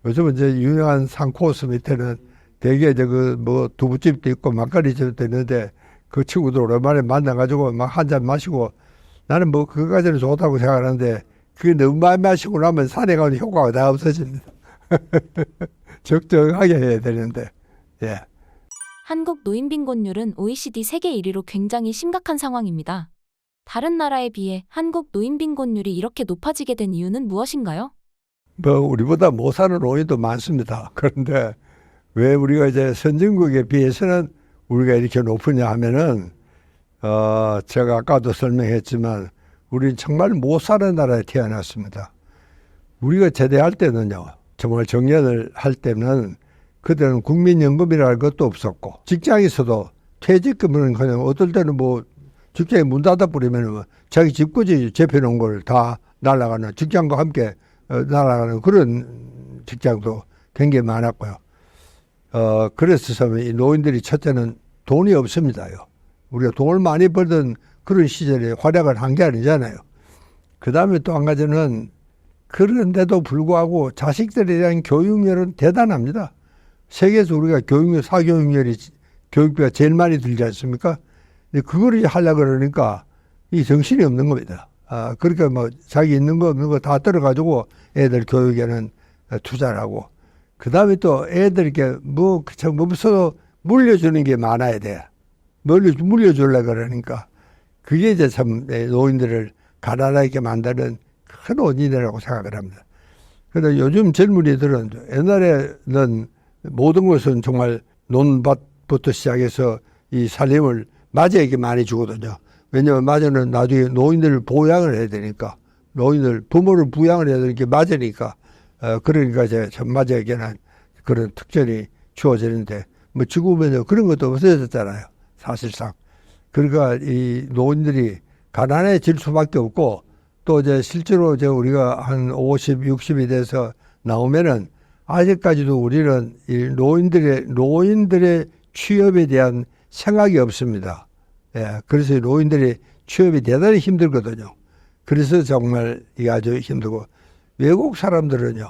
요즘은 이제 유명한 산 코스 밑에는 대개 이제 그 뭐 두부집도 있고 막걸리집도 있는데 그 친구들 오랜만에 만나가지고 막 한 잔 마시고 나는 뭐 그거까지는 좋다고 생각하는데 그게 너무 많이 마시고 나면 산에 가는 효과가 다 없어집니다. 적정하게 해야 되는데, 예. 한국 노인 빈곤율은 OECD 세계 1위로 굉장히 심각한 상황입니다. 다른 나라에 비해 한국 노인 빈곤율이 이렇게 높아지게 된 이유는 무엇인가요? 뭐 우리보다 못 사는 노인도 많습니다. 그런데 왜 우리가 이제 선진국에 비해서는 우리가 이렇게 높으냐 하면은 제가 아까도 설명했지만 우리는 정말 못 사는 나라에 태어났습니다. 우리가 제대할 때는요, 정말 정년을 할 때는 그때는 국민연금이라는 것도 없었고 직장에서도 퇴직금은 그냥 어떨 때는 뭐 직장에 문 닫아버리면 뭐 자기 집까지 재펴놓은 걸 다 날아가는 직장과 함께 날아가는 그런 직장도 굉장히 많았고요. 그래서 이 노인들이 첫째는 돈이 없습니다요. 우리가 돈을 많이 벌던 그런 시절에 활약을 한 게 아니잖아요. 그 다음에 또 한 가지는 그런데도 불구하고 자식들에 대한 교육열은 대단합니다. 세계에서 우리가 교육열, 사교육열이 교육비가 제일 많이 들지 않습니까? 근데 그거를 하려고 그러니까 이 정신이 없는 겁니다. 그러니까 뭐 자기 있는 거 없는 거 다 떨어가지고 애들 교육에는 투자를 하고 그 다음에 또 애들에게 뭐 없어도 물려주는 게 많아야 돼. 물려주려고 그러니까 그게 이제 참 노인들을 가난하게 만드는 큰 원인이라고 생각을 합니다. 그런데 요즘 젊은이들은 옛날에는 모든 것은 정말 논밭부터 시작해서 이 살림을 마저에게 많이 주거든요. 왜냐하면 마저는 나중에 노인들을 보양을 해야 되니까 부모를 부양을 해야 되니까 맞으니까 그러니까 이제 참 마저에게는 그런 특전이 주어지는데 뭐 지금은 그런 것도 없어졌잖아요. 사실상. 그러니까 이 노인들이 가난해질 수밖에 없고 또 이제 실제로 이제 우리가 한 50, 60이 돼서 나오면은 아직까지도 우리는 이 노인들의 취업에 대한 생각이 없습니다. 예, 그래서 노인들의 취업이 대단히 힘들거든요. 그래서 정말 이게 아주 힘들고 외국 사람들은요,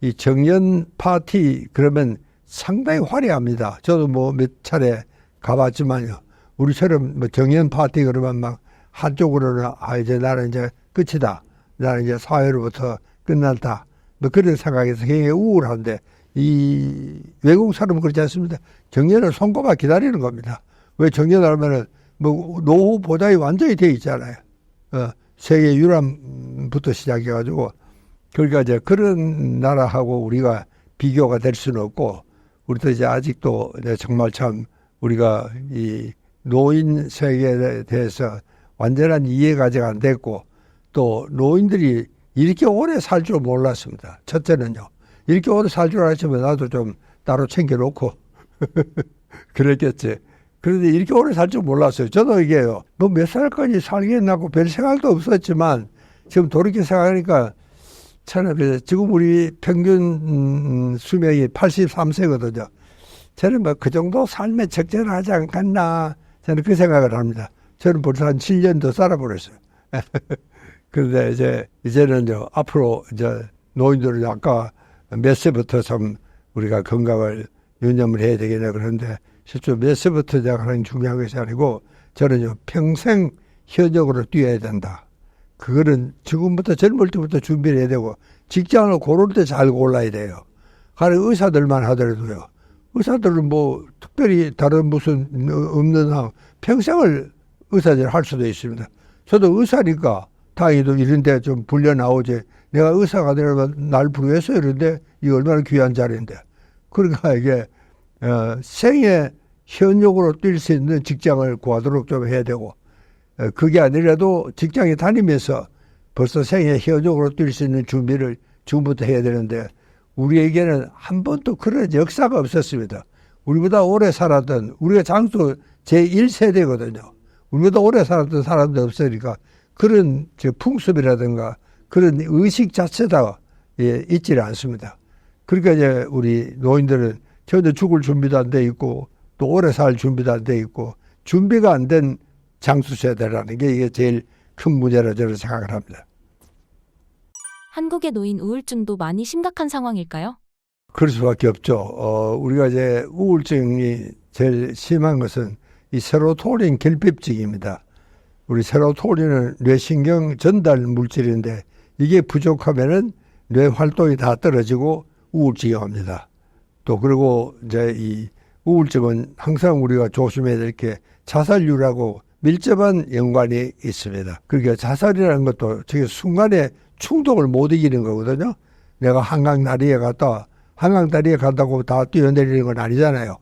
이 정년 파티 그러면 상당히 화려합니다. 저도 뭐 몇 차례 가봤지만요, 우리처럼 뭐 정년 파티 그러면 막 한쪽으로는 이제 나는 이제 끝이다, 나는 이제 사회로부터 끝났다, 뭐 그런 생각에서 굉장히 우울한데 이 외국 사람은 그렇지 않습니다. 정년을 손꼽아 기다리는 겁니다. 왜 정년을 하면은 뭐 노후 보장이 완전히 돼 있잖아요. 세계 유람부터 시작해가지고 그러니까 이제 그런 나라하고 우리가 비교가 될 수는 없고 우리도 이제 아직도 정말 참 우리가 이 노인 세계에 대해서 완전한 이해가 아직 안 됐고 또 노인들이 이렇게 오래 살 줄 몰랐습니다. 첫째는요. 이렇게 오래 살 줄 알았으면 나도 좀 따로 챙겨놓고 그랬겠지. 그런데 이렇게 오래 살 줄 몰랐어요. 저도 이게요. 뭐 몇 살까지 살겠나고 별 생각도 없었지만 지금 돌이켜 생각하니까 저는 지금 우리 평균 수명이 83세거든요. 저는 뭐 그 정도 삶에 적절하지 않겠나 저는 그 생각을 합니다. 저는 벌써 한 7년 더 살아버렸어요. 그런데 이제는요, 앞으로 이제 노인들은 아까 몇 세부터 참 우리가 건강을 유념을 해야 되겠냐 그러는데 실제 몇 세부터 하는 중요한 것이 아니고 저는요, 평생 현역으로 뛰어야 된다. 그거는 지금부터 젊을 때부터 준비를 해야 되고 직장을 고를 때 잘 골라야 돼요. 가령 의사들만 하더라도요. 의사들은 뭐 특별히 다른 무슨 없는 한 평생을 의사들 할 수도 있습니다. 저도 의사니까 다행히도 이런 데 좀 불려 나오지 내가 의사가 되려면 날 부르겠어요. 이런데 이 얼마나 귀한 자리인데. 그러니까 이게 생애 현역으로 뛸 수 있는 직장을 구하도록 좀 해야 되고, 그게 아니라도 직장에 다니면서 벌써 생애 현역으로 뛸 수 있는 준비를 지금부터 해야 되는데, 우리에게는 한 번도 그런 역사가 없었습니다. 우리보다 오래 살았던, 우리가 장수 제1세대거든요. 우리보다 오래 살았던 사람도 없으니까 그런 풍습이라든가 그런 의식 자체가 있지를 않습니다. 그러니까 이제 우리 노인들은 전혀 죽을 준비도 안 돼 있고 또 오래 살 준비도 안 돼 있고 준비가 안 된 장수 세대라는 게 이게 제일 큰 문제라 저는 생각을 합니다. 한국의 노인 우울증도 많이 심각한 상황일까요? 그럴 수밖에 없죠. 우리가 이제 우울증이 제일 심한 것은 이 세로토닌 결핍증입니다. 우리 세로토닌은 뇌신경 전달 물질인데 이게 부족하면은 뇌 활동이 다 떨어지고 우울증이 옵니다. 또 그리고 이제 이 우울증은 항상 우리가 조심해야 될 게 자살률하고 밀접한 연관이 있습니다. 그러니까 자살이라는 것도 저게 순간에 충동을 못 이기는 거거든요. 내가 한강다리에 간다고 다 뛰어내리는 건 아니잖아요.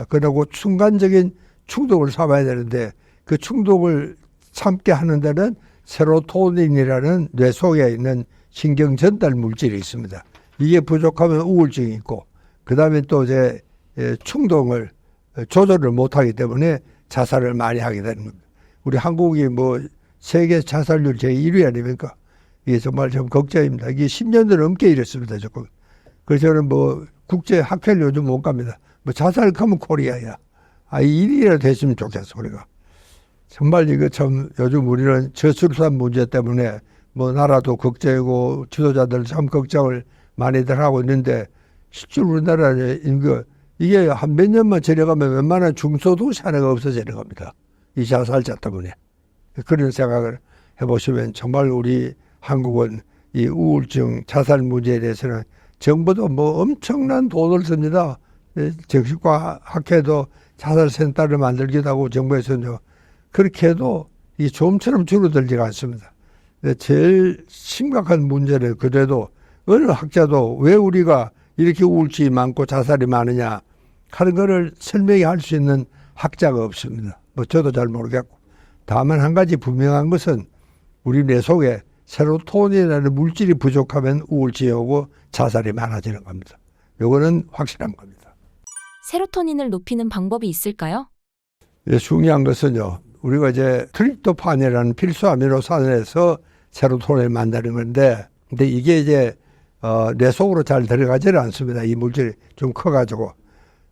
그러고 순간적인 충동을 참아야 되는데 그 충동을 참게 하는 데는 세로토닌이라는 뇌 속에 있는 신경 전달 물질이 있습니다. 이게 부족하면 우울증이 있고, 그 다음에 또 이제 충동을 조절을 못하기 때문에 자살을 많이 하게 되는 겁니다. 우리 한국이 뭐 세계 자살률 제1위 아닙니까? 이게 정말 좀 걱정입니다. 이게 10년도 넘게 이랬습니다. 조금. 그래서 저는 뭐 국제 학회를 요즘 못 갑니다. 뭐 자살 가면 코리아야. 이 일이라도 됐으면 좋겠어, 우리가. 정말 이거 참 요즘 우리는 저출산 문제 때문에 뭐 나라도 걱정이고 지도자들 참 걱정을 많이들 하고 있는데 실제로 우리나라의 인구 이게 한 몇 년만 지나가면 웬만한 중소도시 하나가 없어지는 겁니다. 이 자살자 때문에. 그런 생각을 해보시면 정말 우리 한국은 이 우울증 자살 문제에 대해서는 정부도 뭐 엄청난 돈을 씁니다. 정신과 학회도 자살센터를 만들기도 하고 정부에서는요. 그렇게 해도 이 좀처럼 줄어들지가 않습니다. 제일 심각한 문제는 그래도 어느 학자도 왜 우리가 이렇게 우울증이 많고 자살이 많으냐 하는 거를 설명할 수 있는 학자가 없습니다. 뭐 저도 잘 모르겠고. 다만 한 가지 분명한 것은 우리 뇌 속에 세로토닌이라는 물질이 부족하면 우울증이 오고 자살이 많아지는 겁니다. 요거는 확실한 겁니다. 세로토닌을 높이는 방법이 있을까요? 중요한 것은요. 우리가 이제 트립토판이라는 필수 아미노산에서 세로토닌을 만드는 건데, 근데 이게 이제 뇌 속으로 잘 들어가지는 않습니다. 이 물질이 좀 커가지고.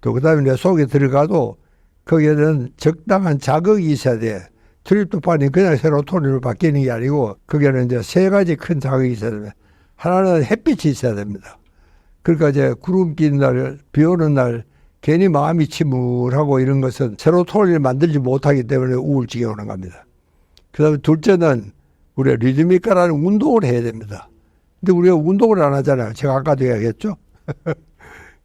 또 그다음에 뇌 속에 들어가도 거기에는 적당한 자극이 있어야 돼. 트립토판이 그냥 세로토닌으로 바뀌는 게 아니고 거기에는 이제 세 가지 큰 자극이 있어야 됩니다. 하나는 햇빛이 있어야 됩니다. 그러니까 이제 구름 낀 날, 비 오는 날 괜히 마음이 침울하고 이런 것은 세로토닌을 만들지 못하기 때문에 우울증이 오는 겁니다. 그 다음에 둘째는 우리가 리드미카라는 운동을 해야 됩니다. 근데 우리가 운동을 안 하잖아요. 제가 아까도 얘기했죠.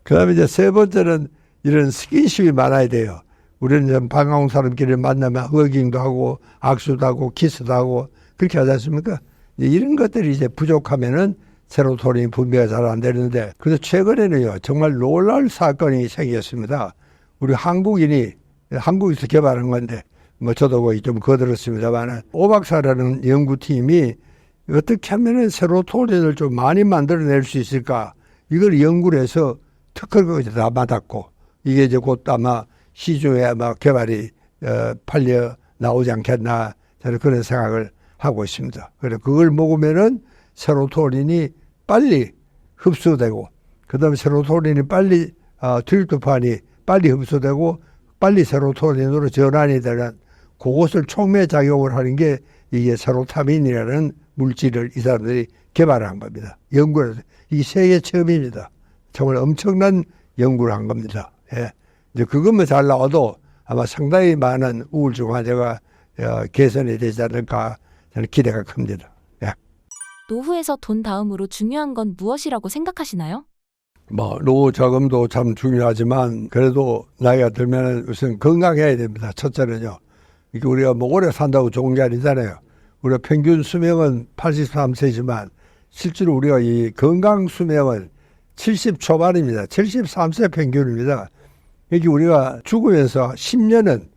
그 다음에 이제 세 번째는 이런 스킨십이 많아야 돼요. 우리는 반가운 사람끼리 만나면 허깅도 하고 악수도 하고 키스도 하고 그렇게 하지 않습니까? 이런 것들이 이제 부족하면은 세로토닌 분비가 잘 안 되는데, 그래서 최근에는요 정말 놀라울 사건이 생겼습니다. 우리 한국에서 개발한 건데 뭐 저도 거의 좀 거들었습니다만 오박사라는 연구팀이 어떻게 하면은 세로토닌을 좀 많이 만들어낼 수 있을까, 이걸 연구를 해서 특허까지 다 받았고 이게 이제 곧 아마 시중에 아마 개발이 팔려 나오지 않겠나 저는 그런 생각을 하고 있습니다. 그래서 그걸 먹으면은 세로토닌이 빨리 흡수되고, 그 다음에 세로토닌이 빨리 트립토판이 빨리 흡수되고 빨리 세로토닌으로 전환이 되는 그것을 촉매작용을 하는 게 이게 세로타민이라는 물질을 이 사람들이 개발한 겁니다. 연구를 해서. 이게 세계 처음입니다. 정말 엄청난 연구를 한 겁니다. 예. 이제 그것만 잘 나와도 아마 상당히 많은 우울증 환자가 개선이 되지 않을까 저는 기대가 큽니다. 예. 노후에서 돈 다음으로 중요한 건 무엇이라고 생각하시나요? 뭐 노후 자금도 참 중요하지만 그래도 나이가 들면 우선 건강해야 됩니다. 첫째는요. 이게 우리가 뭐 오래 산다고 좋은 게 아니잖아요. 우리가 평균 수명은 83세지만 실제로 우리가 이 건강 수명은 70 초반입니다. 73세 평균입니다. 여기 우리가 죽으면서 10년은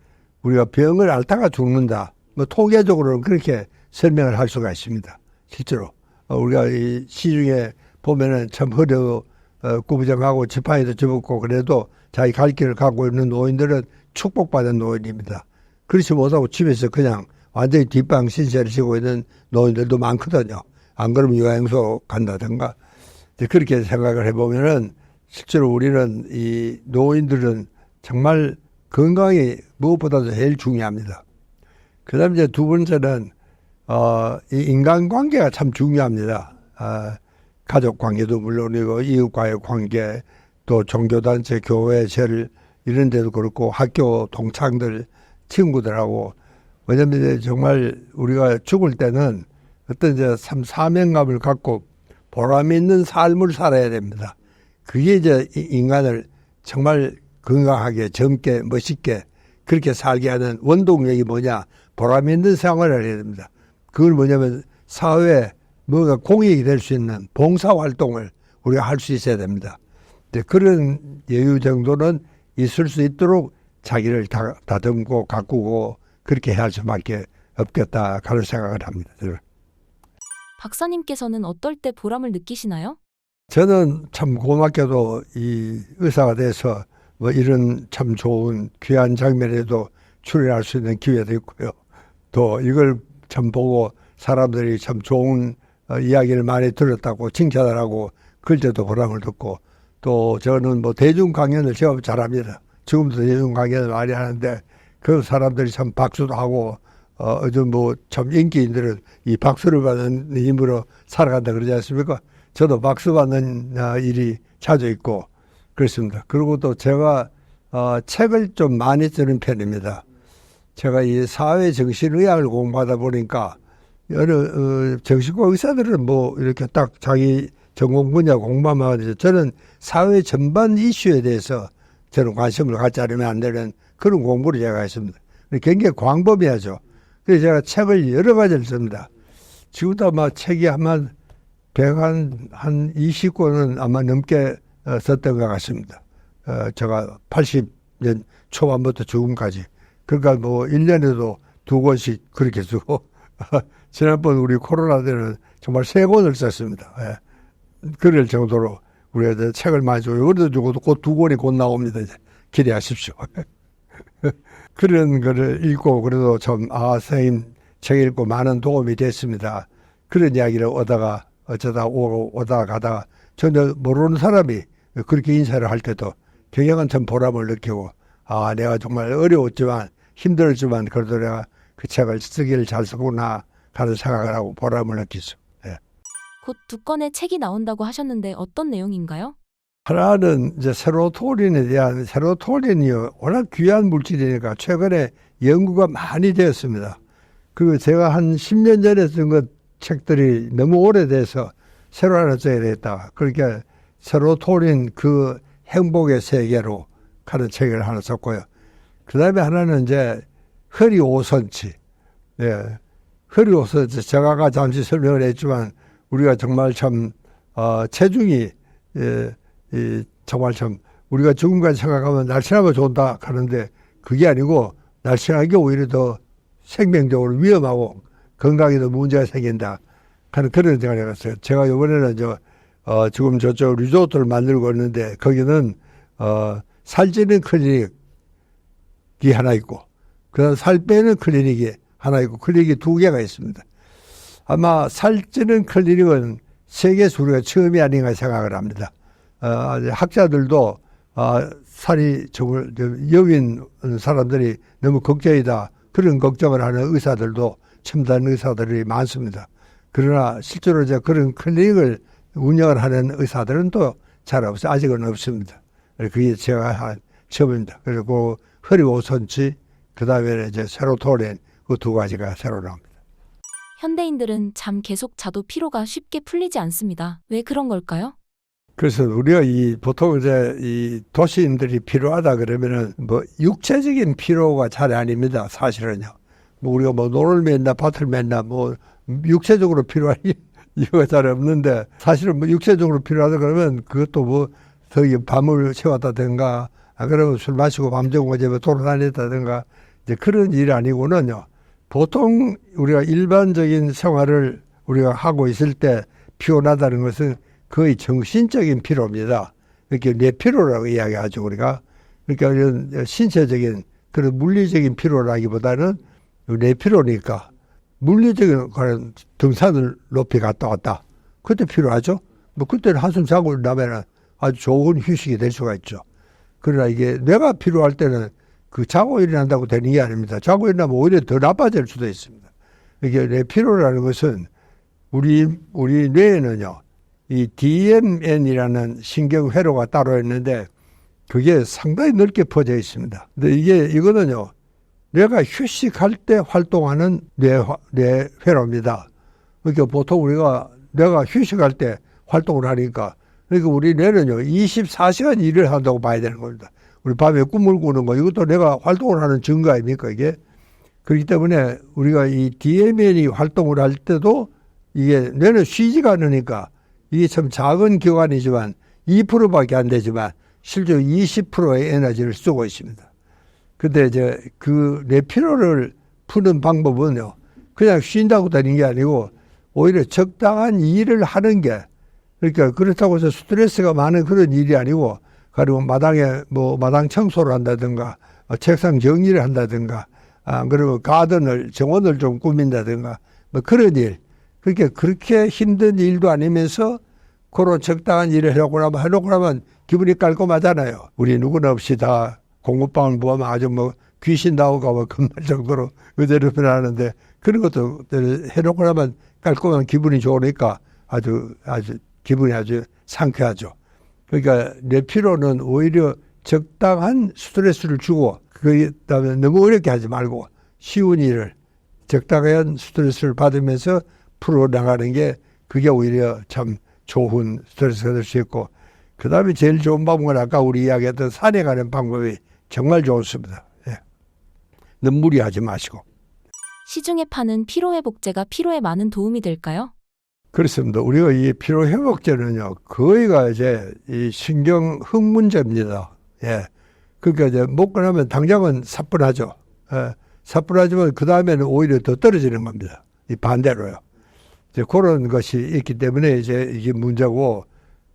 우리가 병을 앓다가 죽는다. 뭐 통계적으로는 그렇게 설명을 할 수가 있습니다. 실제로 우리가 이 시중에 보면은 참 꾸부정하고 지팡이도 접었고 그래도 자기 갈 길을 갖고 있는 노인들은 축복받은 노인입니다. 그렇지 못하고 집에서 그냥 완전히 뒷방 신세를 지고 있는 노인들도 많거든요. 안 그러면 요양소 간다든가. 그렇게 생각을 해보면은 실제로 우리는 이 노인들은 정말 건강이 무엇보다도 제일 중요합니다. 그 다음에 이제 두 번째는, 이 인간관계가 참 중요합니다. 가족 관계도 물론이고, 이웃과의 관계, 또 종교단체, 교회, 절, 이런 데도 그렇고, 학교 동창들, 친구들하고, 왜냐면 이제 정말 우리가 죽을 때는 어떤 이제 참 사명감을 갖고 보람 있는 삶을 살아야 됩니다. 그게 이제 인간을 정말 건강하게, 젊게, 멋있게 그렇게 살게 하는 원동력이 뭐냐? 보람 있는 생활을 해야 됩니다. 그걸 뭐냐면 사회에 뭔가 공익이 될 수 있는 봉사활동을 우리가 할 수 있어야 됩니다. 그런 여유 정도는 있을 수 있도록 자기를 다듬고 가꾸고 그렇게 해야 할 수밖에 없겠다 그런 생각을 합니다. 박사님께서는 어떨 때 보람을 느끼시나요? 저는 참 고맙게도 이 의사가 돼서 뭐 이런 참 좋은 귀한 장면에도 출연할 수 있는 기회도 있고요. 또 이걸 참 보고 사람들이 참 좋은 이야기를 많이 들었다고 칭찬을 하고 그럴 때도 보람을 듣고 또 저는 뭐 대중 강연을 제가 잘합니다. 지금도 대중 강연을 많이 하는데 그 사람들이 참 박수도 하고 요즘 뭐 참 인기인들은 이 박수를 받는 힘으로 살아간다 그러지 않습니까? 저도 박수 받는 일이 자주 있고 그렇습니다. 그리고 또 제가 책을 좀 많이 쓰는 편입니다. 제가 이 사회 정신의학을 공부하다 보니까 여러 정신과 의사들은 뭐 이렇게 딱 자기 전공 분야 공부하면 하죠. 저는 사회 전반 이슈에 대해서 저는 관심을 갖지 않으면 안 되는 그런 공부를 제가 했습니다. 굉장히 광범위하죠. 그래서 제가 책을 여러 가지를 씁니다. 지금도 아마 책이 한 20권은 아마 넘게 썼던 것 같습니다. 제가 80년 초반부터 지금까지. 그러니까 뭐 1년에도 2권씩 그렇게 쓰고 지난번 우리 코로나 때는 정말 3권을 썼습니다. 예. 그럴 정도로 우리가 책을 많이 줘요. 그래도 죽어도 곧 2권이 곧 나옵니다. 이제 기대하십시오. 그런 거를 읽고 그래도 좀 선생님 책 읽고 많은 도움이 됐습니다. 그런 이야기를 어쩌다 오다가 가다가 전혀 모르는 사람이 그렇게 인사를 할 때도 굉장한 참 보람을 느끼고 내가 정말 어려웠지만 힘들었지만 그래도 내가 그 책을 쓰기를 잘 쓰구나 하는 생각을 하고 보람을 느끼죠. 예. 곧 2건의 책이 나온다고 하셨는데 어떤 내용인가요? 하나는 이제 세로토닌이 워낙 귀한 물질이니까 최근에 연구가 많이 되었습니다. 그리고 제가 한 10년 전에 쓴 것 책들이 너무 오래돼서 새로 하나 써야 되겠다. 그러니까 세로토닌 그 행복의 세계로 하는 책을 하나 썼고요. 그 다음에 하나는 이제 허리오선치. 예. 허리오선치. 제가 아까 잠시 설명을 했지만 우리가 정말 참, 체중이, 정말 참, 우리가 지금까지 생각하면 날씬하면 좋다 하는데 그게 아니고 날씬하게 오히려 더 생명적으로 위험하고 건강에도 문제가 생긴다 하는 그런 생각을 해봤어요. 제가 이번에는 지금 저쪽 리조트를 만들고 있는데 거기는, 살찌는 클리닉이 하나 있고, 그 다음 살 빼는 클리닉이 하나 있고, 클리닉이 2개가 있습니다. 아마 살찌는 클리닉은 세계에서 우리가 처음이 아닌가 생각을 합니다. 학자들도, 살이 정말 여긴 사람들이 너무 걱정이다. 그런 걱정을 하는 의사들도 첨단 의사들이 많습니다. 그러나 실제로 이제 그런 클리닉을 운영을 하는 의사들은 또 잘 없어요. 아직은 없습니다. 그게 제가 한 처음입니다. 그리고 허리오선치, 그 다음에 이제 세로토닌, 그 2가지가 새로 나옵니다. 현대인들은 잠 계속 자도 피로가 쉽게 풀리지 않습니다. 왜 그런 걸까요? 그래서 우리가 보통 이제 이 도시인들이 피로하다 그러면은 뭐 육체적인 피로가 잘 아닙니다. 사실은요. 뭐 우리가 뭐 논을 맺나 밭을 맺나 뭐 육체적으로 필요한 이유가 잘 없는데 사실은 뭐 육체적으로 필요하다 그러면 그것도 뭐 저기 밤을 채웠다든가 그러면 술 마시고 밤 저고 집에 돌아다녔다든가 이제 그런 일이 아니고는요. 보통 우리가 일반적인 생활을 우리가 하고 있을 때 피곤하다는 것은 거의 정신적인 피로입니다. 이렇게 뇌피로라고 이야기하죠, 우리가. 그러니까 이런 신체적인 그런 물리적인 피로라기보다는 뇌피로니까 물리적인 그런 등산을 높이 갔다 왔다. 그때 필요하죠. 뭐 그때는 한숨 자고 일어나면 아주 좋은 휴식이 될 수가 있죠. 그러나 이게 뇌가 필요할 때는 그 자고 일어난다고 되는 게 아닙니다. 자고 일어나면 오히려 더 나빠질 수도 있습니다. 이게 뇌피로라는 것은 우리 뇌에는요, 이 DMN이라는 신경회로가 따로 있는데 그게 상당히 넓게 퍼져 있습니다. 근데 이거는요, 뇌가 휴식할 때 활동하는 뇌회로입니다. 그러니까 보통 우리가 뇌가 휴식할 때 활동을 하니까 그러니까 우리 뇌는요, 24시간 일을 한다고 봐야 되는 겁니다. 우리 밤에 꿈을 꾸는 거, 이것도 내가 활동을 하는 증거 아닙니까, 이게? 그렇기 때문에 우리가 이 DMN이 활동을 할 때도 이게 뇌는 쉬지가 않으니까 이게 참 작은 기관이지만 2%밖에 안 되지만 실제로 20%의 에너지를 쓰고 있습니다. 근데 이제 그 뇌피로를 푸는 방법은요, 그냥 쉰다고 되는 게 아니고 오히려 적당한 일을 하는 게, 그러니까 그렇다고 해서 스트레스가 많은 그런 일이 아니고, 그리고 마당에 뭐 마당 청소를 한다든가 책상 정리를 한다든가 그리고 정원을 좀 꾸민다든가 뭐 그런 일. 그러니까 그렇게 힘든 일도 아니면서 그런 적당한 일을 해놓고 나면 기분이 깔끔하잖아요. 우리 누구나 없이 다 공부방을 보면 아주 뭐 귀신 나오고 뭐 겁날 정도로 의대로 변하는데 그런 것도 해놓고 나면 깔끔한 기분이 좋으니까 아주 기분이 아주 상쾌하죠. 그러니까 뇌피로는 오히려 적당한 스트레스를 주고 그다음에 너무 어렵게 하지 말고 쉬운 일을 적당한 스트레스를 받으면서 풀어나가는 게 그게 오히려 참 좋은 스트레스가 될 수 있고 그다음에 제일 좋은 방법은 아까 우리 이야기했던 산에 가는 방법이 정말 좋습니다. 예. 너무 무리하지 마시고. 시중에 파는 피로회복제가 피로에 많은 도움이 될까요? 그렇습니다. 우리가 이 피로회복제는요, 거의가 이제 이 신경 흥분제입니다. 예. 그러니까 이제 먹고 나면 당장은 사뿐하죠. 예. 사뿐하지만 그 다음에는 오히려 더 떨어지는 겁니다. 이 반대로요. 이제 그런 것이 있기 때문에 이제 이게 문제고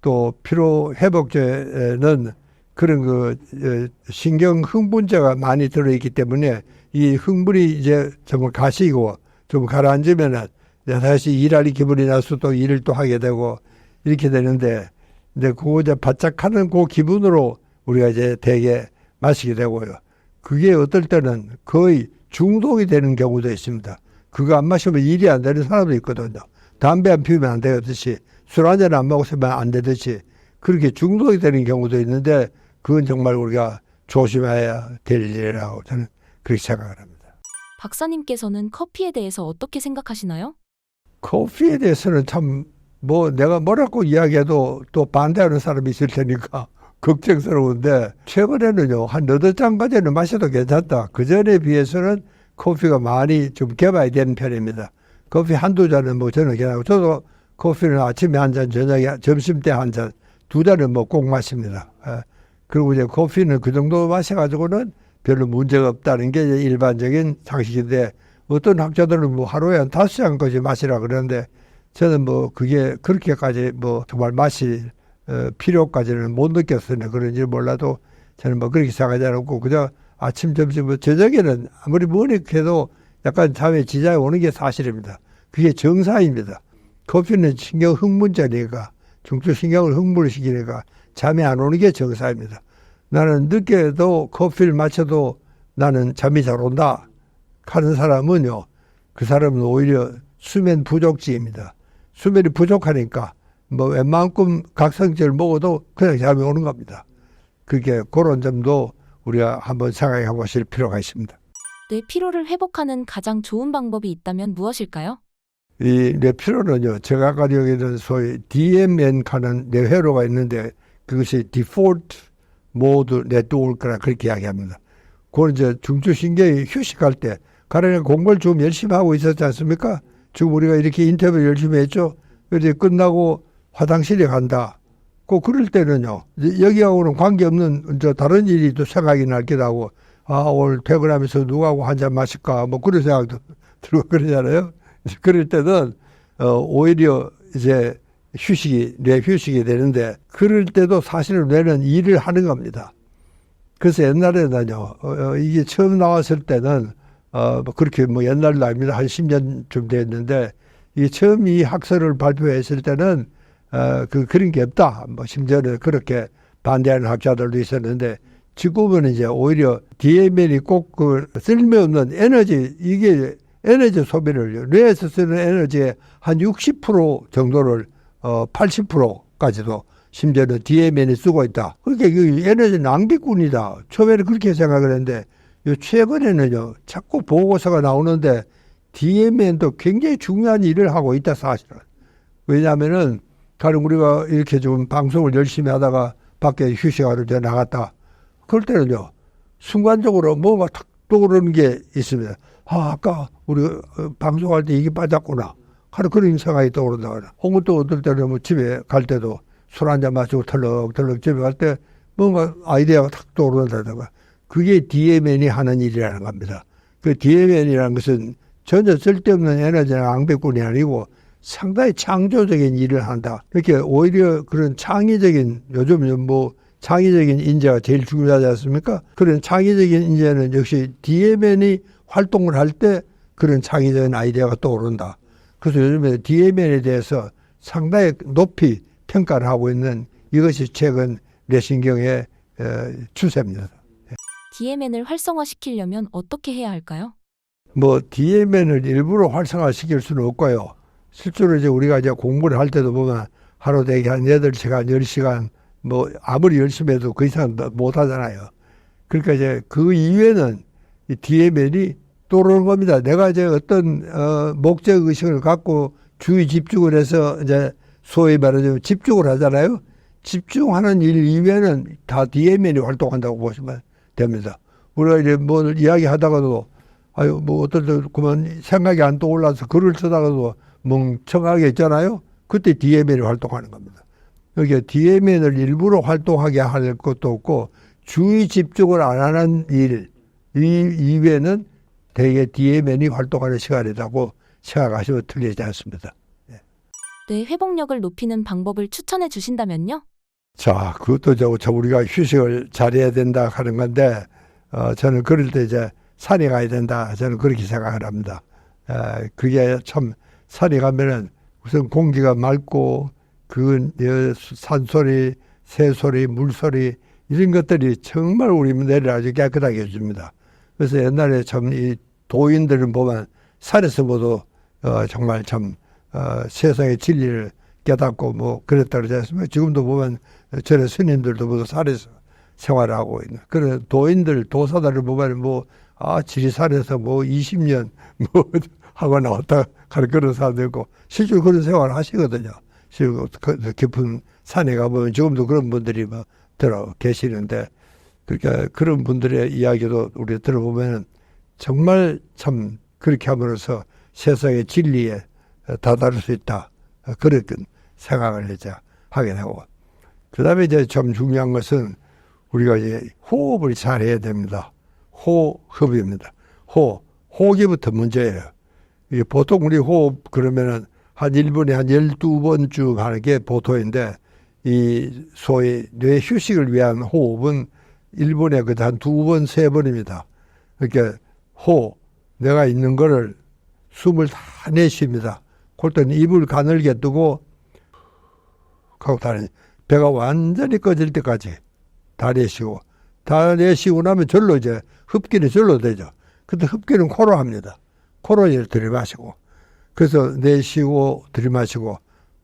또 피로회복제는 그런 신경 흥분제가 많이 들어있기 때문에 이 흥분이 이제 좀 가시고 좀 가라앉으면은 다시 일할 기분이 나서 또 일을 또 하게 되고 이렇게 되는데 이제 그거 이제 바짝 하는 그 기분으로 우리가 이제 대개 마시게 되고요. 그게 어떨 때는 거의 중독이 되는 경우도 있습니다. 그거 안 마시면 일이 안 되는 사람도 있거든요. 담배 안 피우면 안 되듯이 술 한 잔 안 먹으면 안 되듯이 그렇게 중독이 되는 경우도 있는데 그건 정말 우리가 조심해야 될 일이라고 저는 그렇게 생각을 합니다. 박사님께서는 커피에 대해서 어떻게 생각하시나요? 커피에 대해서는 참 뭐 내가 뭐라고 이야기해도 또 반대하는 사람이 있을 테니까 걱정스러운데 최근에는요 한 너댓 잔까지는 마셔도 괜찮다. 그전에 비해서는 커피가 많이 좀 개발되는 편입니다. 커피 한두 잔은 뭐 저는 괜찮고 저도 커피는 아침에 한 잔, 저녁에 점심 때 한 잔, 두 잔은 뭐 꼭 마십니다. 그리고 이제 커피는 그 정도 마셔가지고는 별로 문제가 없다는 게 일반적인 상식인데 어떤 학자들은 뭐 하루에 한 5잔까지 마시라 그러는데 저는 뭐 그게 그렇게까지 뭐 정말 마실 필요까지는 못 느꼈어요. 그런지 몰라도 저는 뭐 그렇게 생각하지 않고 그냥 아침, 점심, 뭐 저녁에는 아무리 뭐니 해도 약간 잠에 지장이 오는 게 사실입니다. 그게 정상입니다. 커피는 신경 흥분제니까 중추신경을 흥분시키니까 잠이 안 오는 게 정상입니다. 나는 늦게도 커피를 마셔도 나는 잠이 잘 온다 하는 사람은요, 그 사람은 오히려 수면 부족지입니다. 수면이 부족하니까 뭐 웬만큼 각성제를 먹어도 그냥 잠이 오는 겁니다. 그게 그런 점도 우리가 한번 생각해 보실 필요가 있습니다. 뇌피로를 회복하는 가장 좋은 방법이 있다면 무엇일까요? 이 뇌피로는요, 제가 아까 여기는 소위 DMN 하는 뇌회로가 있는데 그것이 디폴트 모드 네트워크라 그렇게 이야기합니다. 그건 이제 중추신경이 휴식할 때 가령 공부를 좀 열심히 하고 있었지 않습니까? 지금 우리가 이렇게 인터뷰 열심히 했죠. 이제 끝나고 화장실에 간다. 그럴 때는요, 여기하고는 관계없는 다른 일이 또 생각이 날기도 하고, 오늘 퇴근하면서 누구하고 한잔 마실까, 뭐 그런 생각도 들고 그러잖아요. 그럴 때는, 오히려 이제 뇌 휴식이 되는데, 그럴 때도 사실은 뇌는 일을 하는 겁니다. 그래서 옛날에는요, 이게 처음 나왔을 때는, 뭐 그렇게 뭐 옛날도 아닙니다. 한 10년쯤 됐는데, 이게 처음 이 학설을 발표했을 때는, 그런 게 없다. 뭐 심지어는 그렇게 반대하는 학자들도 있었는데, 지금은 이제 오히려 DMN이 꼭 그 쓸모없는 에너지, 이게 에너지 소비를, 뇌에서 쓰는 에너지의 한 60% 정도를, 80%까지도 심지어는 DMN이 쓰고 있다. 그러니까 그 에너지 낭비꾼이다. 처음에는 그렇게 생각을 했는데, 최근에는요, 자꾸 보고서가 나오는데, DMN도 굉장히 중요한 일을 하고 있다, 사실은. 왜냐하면은, 가령 우리가 이렇게 좀 방송을 열심히 하다가 밖에 휴식하러 나갔다. 그럴 때는요, 순간적으로 뭔가 탁 떠오르는 게 있습니다. 아까 우리 방송할 때 이게 빠졌구나. 하루 그런 생각이 떠오른다. 혹은 또 어떨 때는 뭐 집에 갈 때도 술 한잔 마시고 털럭털럭 집에 갈 때 뭔가 아이디어가 탁 떠오른다든가. 그게 DMN이 하는 일이라는 겁니다. 그 DMN이라는 것은 전혀 쓸데없는 에너지나 낭비꾼이 아니고 상당히 창조적인 일을 한다. 이렇게 오히려 그런 창의적인, 요즘 뭐 창의적인 인재가 제일 중요하지 않습니까? 그런 창의적인 인재는 역시 DMN이 활동을 할 때 그런 창의적인 아이디어가 떠오른다. 그래서 요즘에 DMN에 대해서 상당히 높이 평가를 하고 있는 이것이 최근 뇌신경의 추세입니다. DMN을 활성화시키려면 어떻게 해야 할까요? 뭐 DMN을 일부러 활성화시킬 수는 없고요. 실제로 이제 우리가 이제 공부를 할 때도 보면 하루 대개 한 8시간, 10시간 뭐 아무리 열심히 해도 그 이상 못 하잖아요. 그러니까 이제 그 이외에는 이 DMN이 떠오르는 겁니다. 내가 이제 어떤 목적 의식을 갖고 주의 집중을 해서 이제 소위 말하자면 집중을 하잖아요. 집중하는 일 이외에는 다 DMN이 활동한다고 보시면 됩니다. 우리가 이제 뭘 이야기하다가도 뭐 어떨 때 그만 생각이 안 떠올라서 글을 쓰다가도 멍청하게 있잖아요. 그때 DMN이 활동하는 겁니다. 여기 DMN을 일부러 활동하게 할 것도 없고 주의 집중을 안 하는 일 이외에는 대개 DMN이 활동하는 시간이라고 생각하시면 틀리지 않습니다. 뇌 회복력을 높이는 방법을 추천해 주신다면요? 자, 그것도 저 우리가 휴식을 잘해야 된다 하는 건데 저는 그럴 때 이제 산에 가야 된다. 저는 그렇게 생각을 합니다. 그게 참 산에 가면은 우선 공기가 맑고 그 산소리, 새소리, 물소리 이런 것들이 정말 우리 뇌를 아주 깨끗하게 해줍니다. 그래서 옛날에 참 이 도인들을 보면 산에서 모두 정말 참 세상의 진리를 깨닫고 뭐 그랬다 그러지 않습니까? 지금도 보면 전에 스님들도 모두 산에서 생활하고 있는 그런 도인들, 도사들을 보면 지리산에서 20년 하고 나왔다 하는 그런 사람도 있고 실제로 그런 생활을 하시거든요. 실제로 깊은 산에 가보면 지금도 그런 분들이 들어 계시는데 그러니까 그런 분들의 이야기도 우리가 들어보면 정말 참 그렇게 함으로써 세상의 진리에 다다를 수 있다. 그런 생각을 이제 하게 되고 그 다음에 이제 참 중요한 것은 우리가 이제 호흡을 잘 해야 됩니다. 호흡입니다. 호흡기부터 문제예요. 이게 보통 우리 호흡 그러면은 한 1분에 한 12번쯤 하는 게 보통인데 이 소위 뇌 휴식을 위한 호흡은 1분에 그다 한 2번, 3번입니다. 그러니까 내가 있는 거를 숨을 다 내쉽니다. 그럴 때는 입을 가늘게 뜨고 하고 다니 배가 완전히 꺼질 때까지 다 내쉬고 다 내쉬고 나면 절로 이제 흡기는 절로 되죠. 근데 흡기는 코로 합니다. 코로 이제 들이마시고 그래서 내쉬고 들이마시고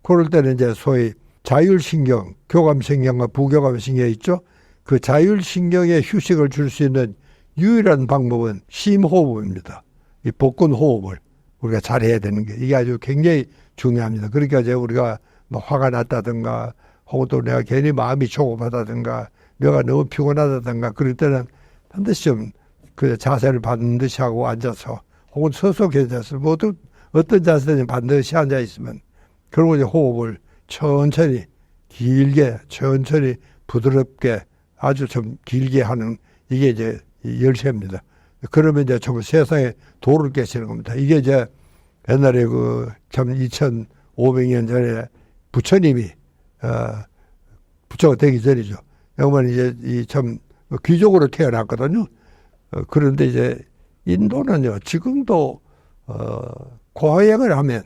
그럴 때는 이제 소위 자율신경, 교감신경과 부교감신경이 있죠. 그 자율신경에 휴식을 줄 수 있는 유일한 방법은 심호흡입니다. 이 복근 호흡을 우리가 잘해야 되는 게 이게 아주 굉장히 중요합니다. 그러니까 이제 우리가 화가 났다든가 혹은 또 내가 괜히 마음이 조급하다든가 내가 너무 피곤하다든가 그럴 때는 반드시 좀 그 자세를 반드시 하고 앉아서 혹은 서서 괜찮습니다. 어떤 자세는 반드시 앉아 있으면 그리고 이제 호흡을 천천히, 길게, 천천히, 부드럽게 아주 좀 길게 하는 이게 이제 열쇠입니다. 그러면 이제 좀 세상에 도를 깨시는 겁니다. 이게 이제 옛날에 그 참 2500년 전에 부처님이, 부처가 되기 전이죠. 양반이 이제 이 참 귀족으로 태어났거든요. 그런데 이제 인도는요, 지금도, 고행을 하면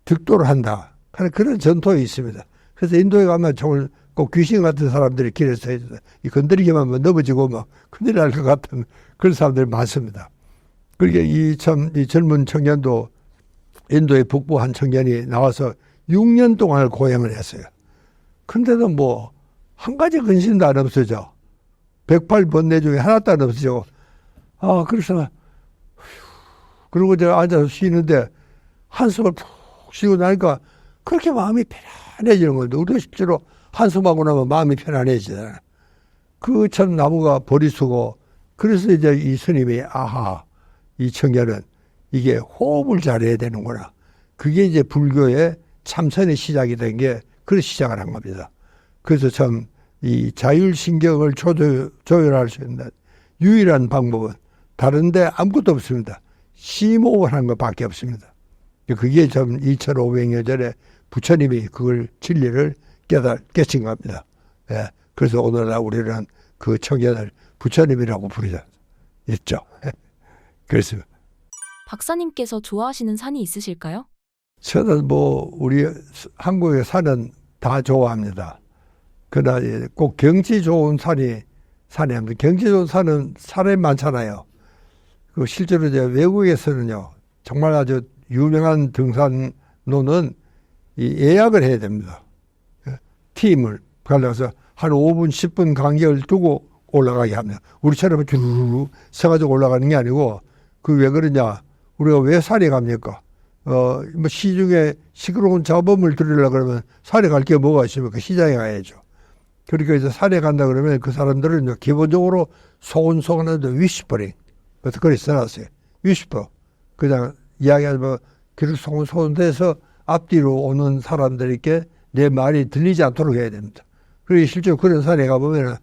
득도를 한다 하는 그런 전통이 있습니다. 그래서 인도에 가면 정말 꼭 귀신 같은 사람들이 길에서 이 건드리기만 하면 넘어지고 막 큰일 날 것 같은 그런 사람들이 많습니다. 그러니까 이 젊은 청년도 인도의 북부 한 청년이 나와서 6년 동안 고행을 했어요. 근데도 뭐 한 가지 근심도 안 없어져. 108번뇌 중에 하나도 안 없어져. 그래서 그리고 제가 앉아서 쉬는데 한숨을 푹 쉬고 나니까 그렇게 마음이 편안해지는 건데, 우리가 실제로 한숨하고 나면 마음이 편안해지잖아요. 그 참 나무가 버리 쓰고, 그래서 이제 이 스님이 이 청년은 이게 호흡을 잘해야 되는구나. 그게 이제 불교의 참선의 시작이 된 게 그런 시작을 한 겁니다. 그래서 참 이 자율신경을 조절할 수 있는 유일한 방법은 다른데 아무것도 없습니다. 심호흡을 하는 것밖에 없습니다. 그게 좀 2500년 전에 부처님이 그걸 진리를 깨친 겁니다. 예. 그래서 오늘날 우리는 그 청년을 부처님이라고 부르죠. 그렇습니다. 박사님께서 좋아하시는 산이 있으실까요? 저는 뭐 우리 한국의 산은 다 좋아합니다. 그러나 꼭 경치 좋은 산이 합니다. 경치 좋은 산은 사람이 많잖아요. 그 실제로 이제 외국에서는요, 정말 아주 유명한 등산로는 이 예약을 해야 됩니다. 팀을 갈라서 한 5분, 10분 간격을 두고 올라가게 합니다. 우리처럼 주르르 서가지고 올라가는 게 아니고, 그 왜 그러냐? 우리가 왜 산에 갑니까? 뭐 시중에 시끄러운 잡음을 들으려고 그러면 산에 갈 게 뭐가 있습니까? 시장에 가야죠. 그러니까 이제 산에 간다 그러면 그 사람들은 기본적으로 소원소원한데 위시퍼링. 그래서 그걸 써놨어요. 위시퍼. 그냥 이야기하면 그렇게 소원소원돼서 앞뒤로 오는 사람들에게 내 말이 들리지 않도록 해야 됩니다. 그리고 실제로 그런 산에 가보면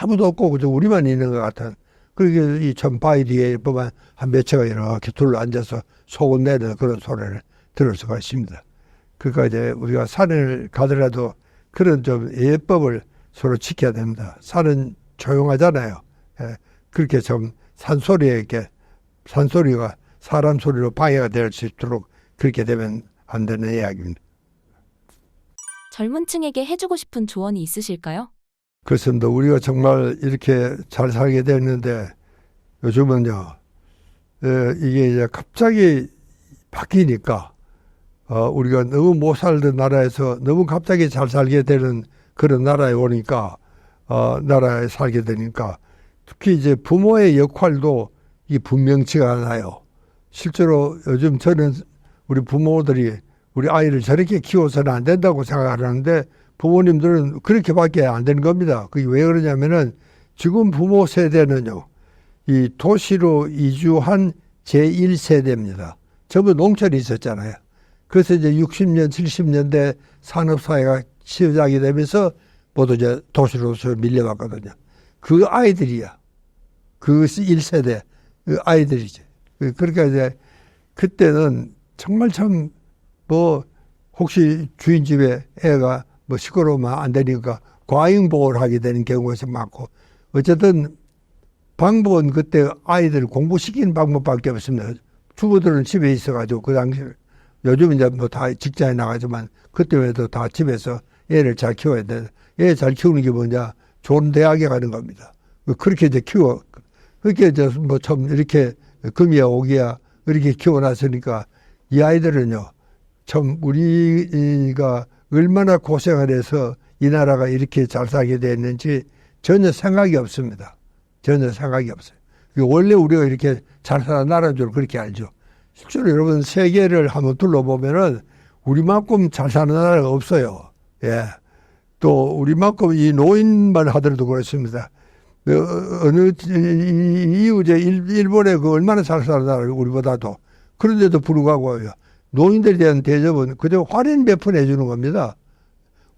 아무도 없고 그저 우리만 있는 것 같은. 그리고 이 전 바위 뒤에 보면 한 몇 채가 이렇게 둘러 앉아서 소원 내는 그런 소리를 들을 수가 있습니다. 그러니까 이제 우리가 산을 가더라도 그런 좀 예법을 서로 지켜야 됩니다. 산은 조용하잖아요. 예, 그렇게 좀 산소리가 사람 소리로 방해가 될 수 있도록 그렇게 되면 안 되는 이야기입니다. 젊은 층에게 해주고 싶은 조언이 있으실까요? 그렇습니다. 우리가 정말 이렇게 잘 살게 됐는데 요즘은요, 이게 이제 갑자기 바뀌니까 우리가 너무 못 살던 나라에서 너무 갑자기 잘 살게 되는 그런 나라에 오니까 나라에 살게 되니까 특히 이제 부모의 역할도 이 분명치가 않아요. 실제로 요즘 저는 우리 부모들이 우리 아이를 저렇게 키워서는 안 된다고 생각하는데 부모님들은 그렇게밖에 안 되는 겁니다. 그게 왜 그러냐면은 지금 부모 세대는요, 이 도시로 이주한 제1세대입니다. 전부 농촌이 있었잖아요. 그래서 이제 60년, 70년대 산업사회가 시작이 되면서 모두 이제 도시로서 밀려왔거든요. 그 아이들이야. 그 1세대, 그 아이들이지. 그러니까 이제 그때는 정말 참 뭐 혹시 주인 집에 애가 뭐 시끄러우면 안 되니까 과잉보호를 하게 되는 경우가 좀 많고, 어쨌든 방법은 그때 아이들 공부시키는 방법밖에 없습니다. 주부들은 집에 있어가지고 그 당시, 요즘 이제 뭐 다 직장에 나가지만 그때에도 다 집에서 애를 잘 키워야 돼. 애 잘 키우는 게 뭐냐? 좋은 대학에 가는 겁니다. 그렇게 이제 그렇게 이제 뭐 참 이렇게 금이야 오기야 이렇게 키워놨으니까 이 아이들은요, 참 우리가 얼마나 고생을 해서 이 나라가 이렇게 잘 살게 됐는지 전혀 생각이 없습니다. 전혀 생각이 없어요. 원래 우리가 이렇게 잘 사는 나라인 줄 그렇게 알죠. 실제로 여러분 세계를 한번 둘러보면은 우리만큼 잘 사는 나라가 없어요. 예. 또 우리만큼 이 노인만 하더라도 그렇습니다. 어느 이웃에 일본에 그 얼마나 잘 사는 나라예요, 우리보다도. 그런데도 불구하고 노인들에 대한 대접은 그저 할인 몇 푼 해주는 겁니다.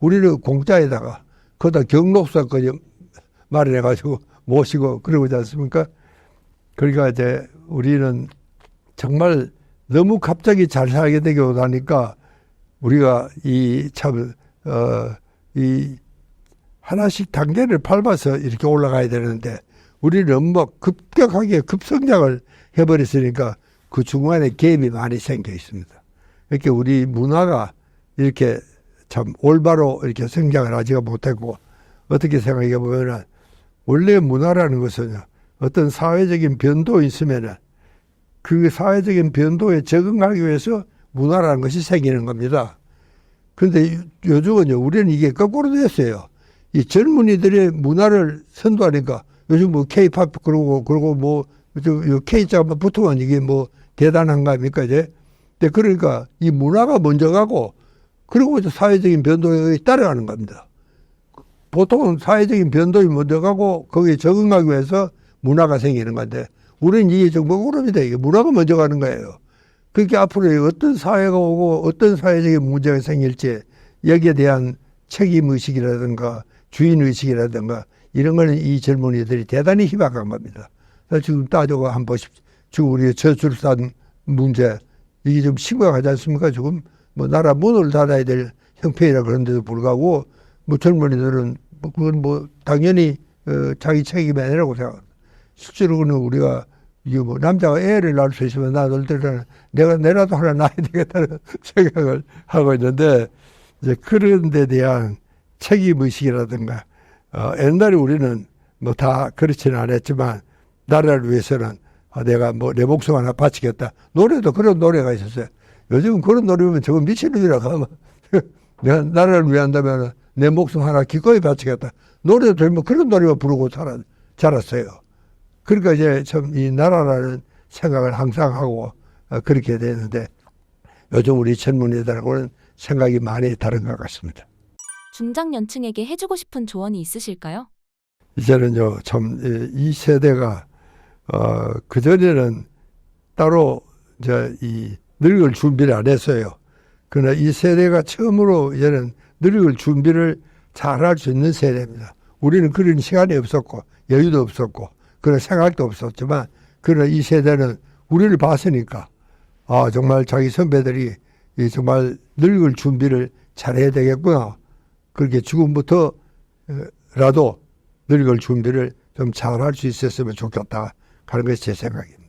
우리는 공짜에다가 거기다 경록사까지 마련해가지고 모시고 그러고 있지 않습니까? 그러니까 이제 우리는 정말 너무 갑자기 잘 살게 되고 나니까 우리가 이 하나씩 단계를 밟아서 이렇게 올라가야 되는데 우리는 뭐 급격하게 급성장을 해버렸으니까 그 중간에 갭이 많이 생겨 있습니다. 이렇게 우리 문화가 이렇게 참 올바로 이렇게 성장을 하지가 못했고 어떻게 생각해 보면은 원래 문화라는 것은 어떤 사회적인 변동이 있으면은 그 사회적인 변동에 적응하기 위해서 문화라는 것이 생기는 겁니다. 그런데 요즘은요, 우리는 이게 거꾸로 됐어요. 이 젊은이들의 문화를 선도하니까 요즘 뭐 K-팝 그러고 뭐 K자가 붙으면 이게 뭐 대단한 거 아닙니까, 이제? 근데 그러니까 이 문화가 먼저 가고 그리고 이제 사회적인 변동에 따라가는 겁니다. 보통은 사회적인 변동이 먼저 가고 거기에 적응하기 위해서 문화가 생기는 건데 우리는 이게 정말 그럽니다. 이게 문화가 먼저 가는 거예요. 그렇게 앞으로 어떤 사회가 오고 어떤 사회적인 문제가 생길지 여기에 대한 책임의식이라든가 주인의식이라든가 이런 거는 이 젊은이들이 대단히 희박한 겁니다. 지금 따져가 한번 보십시오. 지금 우리의 저출산 문제 이게 좀 심각하지 않습니까? 지금 뭐 나라 문을 닫아야 될 형편이라 그런데도 불구하고 뭐 젊은이들은 뭐 그건 뭐 당연히 자기 책임이 아니라고 생각합니다. 실제로는 우리가 이게 뭐 남자가 애를 낳을 수 있으면 나들 때는 내라도 하나 낳아야 되겠다는 생각을 하고 있는데 이제 그런 데 대한 책임의식이라든가 옛날에 우리는 뭐 다 그렇지는 않았지만 나라를 위해서는 내가 뭐 내 목숨 하나 바치겠다. 노래도 그런 노래가 있었어요. 요즘은 그런 노래면 저거 미친놈이라고 하면 내가 나라를 위한다면 내 목숨 하나 기꺼이 바치겠다. 노래도 되면 그런 노래만 부르고 자랐어요. 그러니까 이제 참 이 나라라는 생각을 항상 하고 그렇게 되는데 요즘 우리 젊은이들하고는 생각이 많이 다른 것 같습니다. 중장년층에게 해주고 싶은 조언이 있으실까요? 이제는요, 참 이 세대가 그전에는 따로 이제 이 늙을 준비를 안 했어요. 그러나 이 세대가 처음으로 이제는 늙을 준비를 잘 할 수 있는 세대입니다. 우리는 그런 시간이 없었고 여유도 없었고 그런 생각도 없었지만 그러나 이 세대는 우리를 봤으니까 정말 자기 선배들이 정말 늙을 준비를 잘해야 되겠구나. 그렇게 지금부터라도 늙을 준비를 좀 잘 할 수 있었으면 좋겠다. 하는 것이 제 생각입니다.